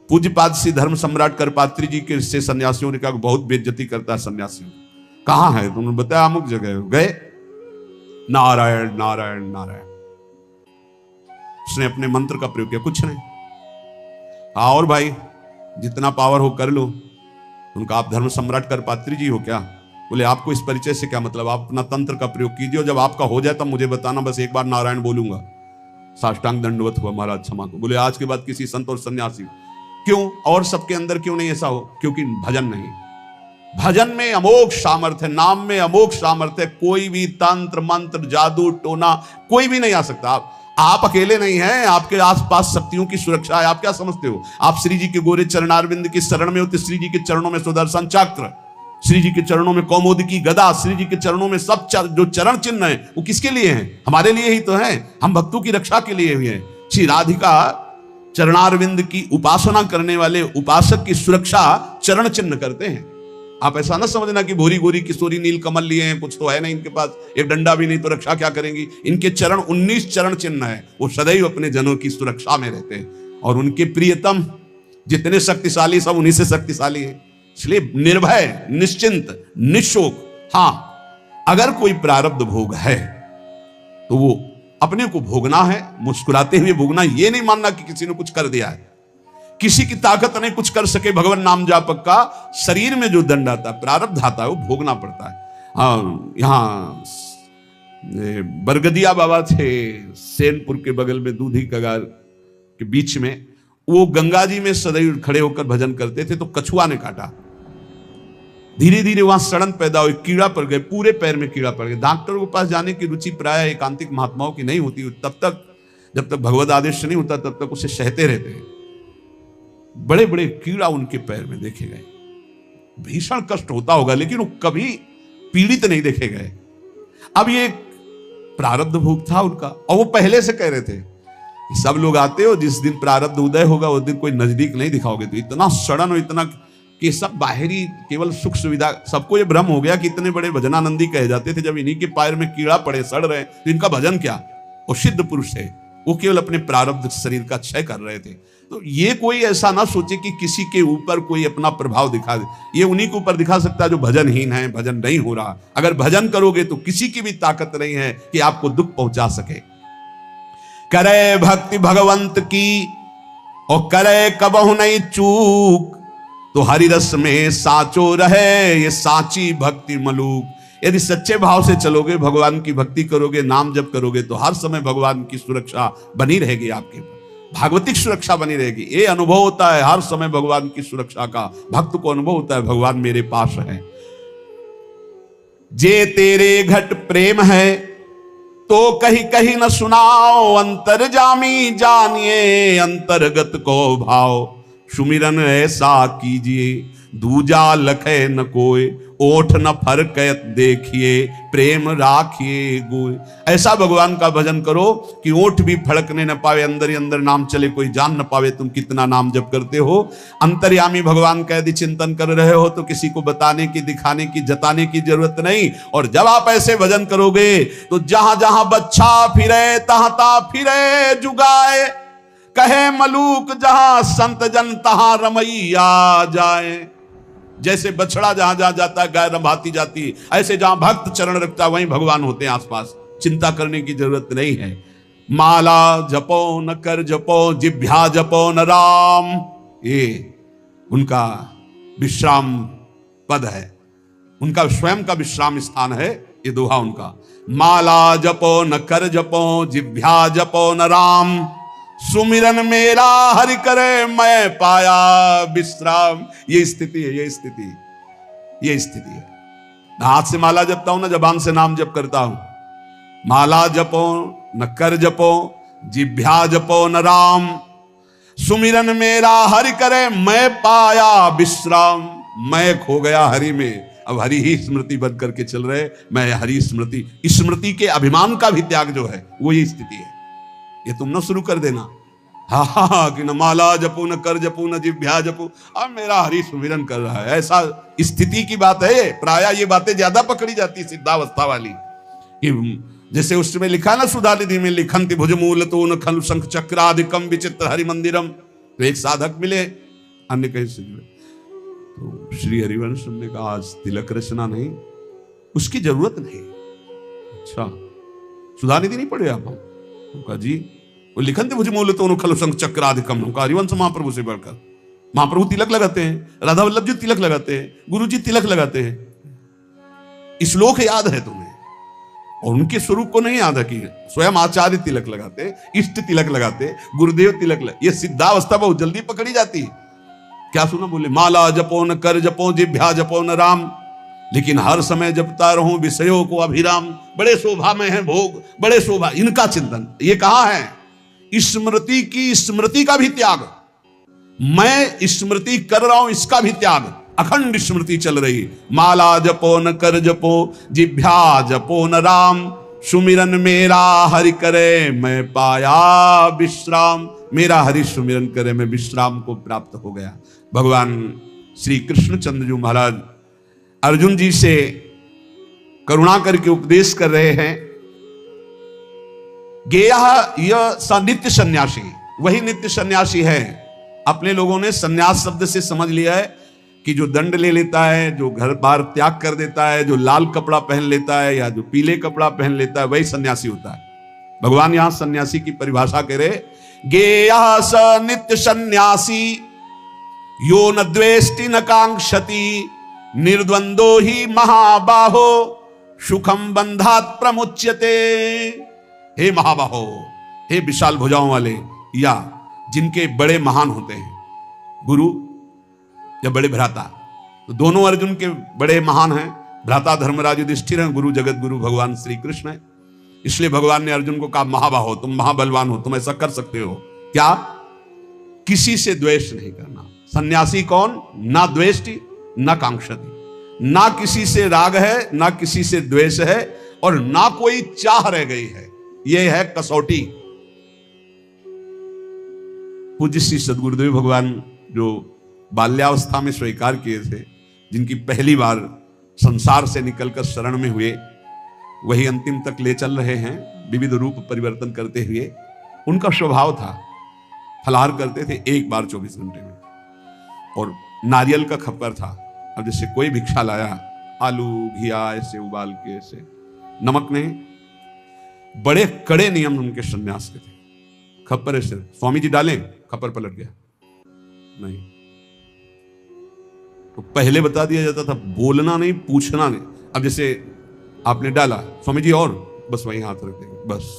पूज्यपाद श्री धर्म सम्राट करपात्री जी के से सन्यासियों ने कहा बहुत बेइज्जती करता है सन्यासियों। कहां है? तो उन्होंने बताया अमुक जगह। गए, नारायण नारायण नारायण, उसने अपने मंत्र का प्रयोग किया, कुछ नहीं। हाँ और भाई जितना पावर हो कर लो। उनका आप धर्म सम्राट करपात्री जी हो क्या? बोले आपको इस परिचय से क्या मतलब, आप अपना तंत्र का प्रयोग कीजिए, जब आपका हो जाए तब मुझे बताना, बस एक बार नारायण बोलूंगा। साष्टांग दंडवत हुआ महाराज क्षमा को। बोले आज के बाद किसी संत और सन्यासी, क्यों और सबके अंदर क्यों नहीं ऐसा हो? क्योंकि भजन नहीं। भजन में अमोघ सामर्थ्य, नाम में अमोघ सामर्थ्य, कोई भी तंत्र मंत्र जादू टोना कोई भी नहीं आ सकता। आप अकेले नहीं हैं, आपके आसपास शक्तियों की सुरक्षा है। आप क्या समझते हो आप श्री जी के गोरे चरणारविंद की शरण में हो तो श्री जी के चरणों में सुदर्शन चक्र, श्री जी के चरणों में कौमुदी की गदा, श्री जी के चरणों में सब जो चरण चिन्ह है वो किसके लिए हैं? हमारे लिए ही तो हैं। हम भक्तों की रक्षा के लिए हुए हैं। श्री राधिका चरणारविंद की उपासना करने वाले उपासक की सुरक्षा चरण चिन्ह करते हैं। आप ऐसा ना समझना कि भोरी गोरी किशोरी नील कमल लिए हैं, कुछ तो है नहीं इनके पास, एक डंडा भी नहीं तो रक्षा क्या करेंगी। इनके चरण 19 चरण चिन्ह है, वो सदैव अपने जनों की सुरक्षा में रहते हैं। और उनके प्रियतम जितने शक्तिशाली सब उन्हीं से शक्तिशाली है, इसलिए निर्भय, निश्चिंत, निशोक। हाँ, अगर कोई प्रारब्ध भोग है तो वो अपने को भोगना है, मुस्कुराते हुए भोगना। ये नहीं मानना कि किसी ने कुछ कर दिया है, किसी की ताकत नहीं कुछ कर सके। भगवान नाम जापक का शरीर में जो दंड आता है, प्रारब्ध आता है, वो भोगना पड़ता है। हाँ, यहाँ बरगदिया बाबा थे सेनपुर के बगल में, दूधी कगार के बीच में। वो गंगा जी में सदैव खड़े होकर भजन करते थे, तो कछुआ ने काटा। धीरे धीरे वहां सड़न पैदा हुई, कीड़ा पड़ गए, पूरे पैर में कीड़ा पड़ गया। डॉक्टर के पास जाने की रुचि प्राय एकांतिक महात्माओं की नहीं होती, तब तक जब तक भगवत आदेश नहीं होता तब तक उसे सहते रहते हैं। बड़े बड़े कीड़ा उनके पैर में देखे गए, भीषण कष्ट होता होगा, लेकिन वो कभी पीड़ित नहीं देखे गए। अब ये प्रारब्ध भोग था उनका, और वो पहले से कह रहे थे कि सब लोग आते हो, जिस दिन प्रारब्ध उदय होगा उस दिन कोई नजदीक नहीं दिखाओगे। तो इतना सड़न और इतना कि सब बाहरी केवल सुख सुविधा, सबको ये भ्रम हो गया कि इतने बड़े भजनानंदी कहे जाते थे, जब इन्हीं के पैर में कीड़ा पड़े, सड़ रहे, तो इनका भजन क्या। वो सिद्ध पुरुष थे, वो केवल अपने प्रारब्ध शरीर का क्षय कर रहे थे। तो ये कोई ऐसा ना सोचे कि किसी के ऊपर कोई अपना प्रभाव दिखा दे। ये उन्हीं के ऊपर दिखा सकता है जो भजनहीन है, भजन नहीं हो रहा। अगर भजन करोगे तो किसी की भी ताकत नहीं है कि आपको दुख पहुंचा सके। करे भक्ति भगवंत की और करे कबहु नहीं चूक, तो हरि रस में साचो रहे ये साची भक्ति मलूक। यदि सच्चे भाव से चलोगे, भगवान की भक्ति करोगे, नाम जप करोगे, तो हर समय भगवान की सुरक्षा बनी रहेगी, आपके भागवतिक सुरक्षा बनी रहेगी। ये अनुभव होता है हर समय भगवान की सुरक्षा का, भक्त को अनुभव होता है भगवान मेरे पास है। जे तेरे घट प्रेम है तो कहीं कहीं न सुनाओ, अंतर्जामी जानिए अंतर्गत को भाव। सुमिरन ऐसा कीजिए दूजा लखे न कोय, ओठ न फरकत देखिए प्रेम राखिए गोय। ऐसा भगवान का भजन करो कि ओठ भी फड़कने न पावे, अंदर ही अंदर नाम चले, कोई जान न पावे तुम कितना नाम जप करते हो। अंतर्यामी भगवान का यदि चिंतन कर रहे हो तो किसी को बताने की, दिखाने की, जताने की जरूरत नहीं। और जब आप ऐसे भजन करोगे तो जहां जहां बच्चा फिरे तहां तहां फिरे जुगाए, कहे मलूक जहां संत जन तहां रमैया जाए। जैसे बछड़ा जहां जहां जाता है गाय रंभाती जाती, ऐसे जहां भक्त चरण रखता वहीं भगवान होते हैं आसपास। चिंता करने की जरूरत नहीं है। माला जपो न कर जपो, जिभ्या जपो न राम, ये उनका विश्राम पद है, उनका स्वयं का विश्राम स्थान है ये दोहा उनका। माला जपो न कर जपो, जिभ्या जपो न राम, सुमिरन मेरा हरि करे मैं पाया विश्राम। ये स्थिति है, ये स्थिति, ये स्थिति है। मैं हाथ से माला जपता हूं ना, जबान से नाम जप करता हूं। माला जपो न कर जपो, जिभ्या जपो न राम, सुमिरन मेरा हरि करे मैं पाया विश्राम। मैं खो गया हरि में, अब हरि ही स्मृति बन करके चल रहे, मैं हरि स्मृति। स्मृति के अभिमान का भी त्याग जो है वो ये स्थिति है। ये तुम ना शुरू कर देना, हा कि न माला जपू न कर जपू न जिभ्या जपू, अब मेरा हरि सुमिरन कर रहा है। ऐसा स्थिति की बात है। प्राय ये बातें ज्यादा पकड़ी जाती सिद्धावस्था वाली, कि जैसे उसमें लिखा ना सुधानिधि में, लिखंति भुजमूल तो न खल शंख चक्रादिकम विचित्र हरि मंदिरम। तो एक साधक मिले, अन्य कहीं से मिले, तो श्री हरिवंश ने कहा आज तिलक रचना नहीं, उसकी जरूरत नहीं। अच्छा सुधानिधि नहीं पढ़े आप? उनका जी वो लिखन थे मुझे मूल तो खल शंख चक्रादिकम। उनका हरिवंश महाप्रभु से बढ़कर, महाप्रभु तिलक लगाते हैं, राधा वल्लभ जी तिलक लगाते हैं, गुरु जी तिलक लगाते हैं। श्लोक याद है तुम्हें, और उनके स्वरूप को नहीं याद है कि स्वयं आचार्य तिलक लगाते, इष्ट तिलक लगाते, गुरुदेव तिलक लगाते। ये सिद्धावस्था बहुत जल्दी पकड़ी जाती है। क्या सुना बोले, माला जपो न कर जपो, जिभ्या जपो न राम, लेकिन हर समय जपता रहूं विषयों को अभिराम। बड़े शोभा में है भोग, बड़े शोभा, इनका चिंतन। ये कहा है स्मृति की, स्मृति का भी त्याग। मैं स्मृति कर रहा हूं इसका भी त्याग, अखंड स्मृति चल रही। माला जपो न कर जपो, जिभ्या जपो न राम, सुमिरन मेरा हरि करे मैं पाया विश्राम। मेरा हरि सुमिरन करे मैं विश्राम को प्राप्त हो गया। भगवान श्री कृष्णचंद्र जी महाराज अर्जुन जी से करुणा करके उपदेश कर रहे हैं। गेया यह स नित्य सन्यासी, वही नित्य सन्यासी है। अपने लोगों ने सन्यास शब्द से समझ लिया है कि जो दंड ले लेता है, जो घर बार त्याग कर देता है, जो लाल कपड़ा पहन लेता है या जो पीले कपड़ा पहन लेता है, वही सन्यासी होता है। भगवान यहां सन्यासी की परिभाषा करे, गेया स नित्य सन्यासी यो न द्वेष्टि न कांक्षति निर्द्वंदो ही महाबाहो सुखम बंधात प्रमुच्यते। हे महाबाहो, हे विशाल भुजाओं वाले, या जिनके बड़े महान होते हैं, गुरु या बड़े भ्राता, तो दोनों अर्जुन के बड़े महान हैं। भ्राता धर्मराज युधिष्ठिर हैं, गुरु जगत गुरु भगवान श्री कृष्ण है। इसलिए भगवान ने अर्जुन को कहा महाबाहो, तुम महाबलवान हो, तुम ऐसा कर सकते हो। क्या? किसी से द्वेष नहीं करना। सन्यासी कौन? ना द्वेष्टि ना कांक्षति, ना किसी से राग है, ना किसी से द्वेष है, और ना कोई चाह रह गई है। यह है कसौटी। पूज्य श्री सद्गुरुदेव भगवान जो बाल्यावस्था में स्वीकार किए थे, जिनकी पहली बार संसार से निकलकर शरण में हुए, वही अंतिम तक ले चल रहे हैं विविध रूप परिवर्तन करते हुए। उनका स्वभाव था, फलाहार करते थे एक बार 24 घंटे में, और नारियल का खप्पर था। अब जैसे कोई भिक्षा लाया, आलू घिया ऐसे उबाल के, ऐसे नमक नहीं, बड़े कड़े नियम उनके सन्यास के थे। खप्पर ऐसे स्वामी जी डालें, खप्पर पलट गया नहीं, तो पहले बता दिया जाता था, बोलना नहीं, पूछना नहीं। अब जैसे आपने डाला, स्वामी जी और, बस वहीं हाथ रख देंगे, बस।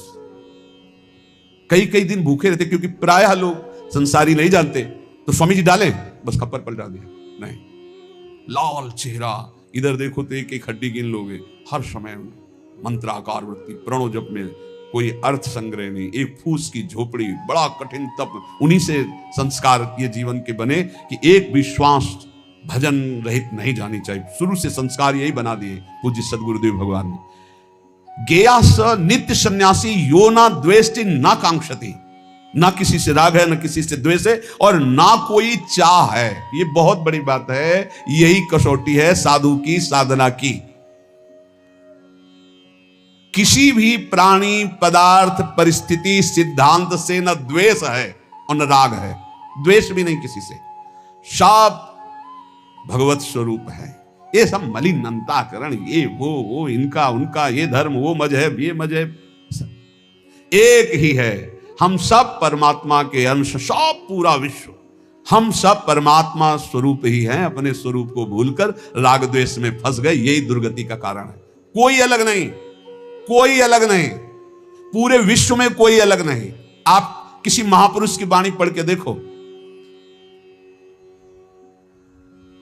कई कई दिन भूखे रहते, क्योंकि प्रायः लोग संसारी नहीं जानते, तो स्वामी जी डालें, बस खप्पर पलटा दिया नहीं। लाल चेहरा, इधर देखो तो एक एक हड्डी गिन लोगे, हर समय मंत्राकार वृत्ति, प्रणो जप में कोई अर्थ संग्रह नहीं, एक फूस की झोपड़ी, बड़ा कठिन तप। उन्हीं से संस्कार ये जीवन के बने कि एक विश्वास भजन रहित नहीं जानी चाहिए। शुरू से संस्कार यही बना दिए पूज्य सद्गुरुदेव भगवान ने। गेया स नित्य सन्यासी यो ना द्वेष्टि ना कांक्षति, ना किसी से राग है, ना किसी से द्वेष है, और ना कोई चाह है। ये बहुत बड़ी बात है। यही कसौटी है साधु की, साधना की। किसी भी प्राणी, पदार्थ, परिस्थिति, सिद्धांत से न द्वेष है और न राग है, द्वेष भी नहीं किसी से। सब भगवत स्वरूप है। ये सब मलिन अंतःकरण, ये वो इनका उनका, ये धर्म वो मजहब ये मजहब, एक ही है। हम सब परमात्मा के अंश, सब पूरा विश्व, हम सब परमात्मा स्वरूप ही हैं। अपने स्वरूप को भूलकर राग द्वेष में फंस गए, यही दुर्गति का कारण है। कोई अलग नहीं, कोई अलग नहीं, पूरे विश्व में कोई अलग नहीं। आप किसी महापुरुष की वाणी पढ़ के देखो,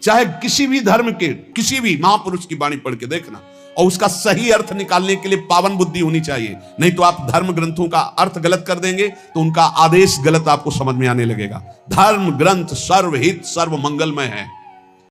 चाहे किसी भी धर्म के किसी भी महापुरुष की वाणी पढ़ के देखना, और उसका सही अर्थ निकालने के लिए पावन बुद्धि होनी चाहिए। नहीं तो आप धर्म ग्रंथों का अर्थ गलत कर देंगे तो उनका आदेश गलत आपको समझ में आने लगेगा। धर्म ग्रंथ सर्वहित सर्व मंगलमय है।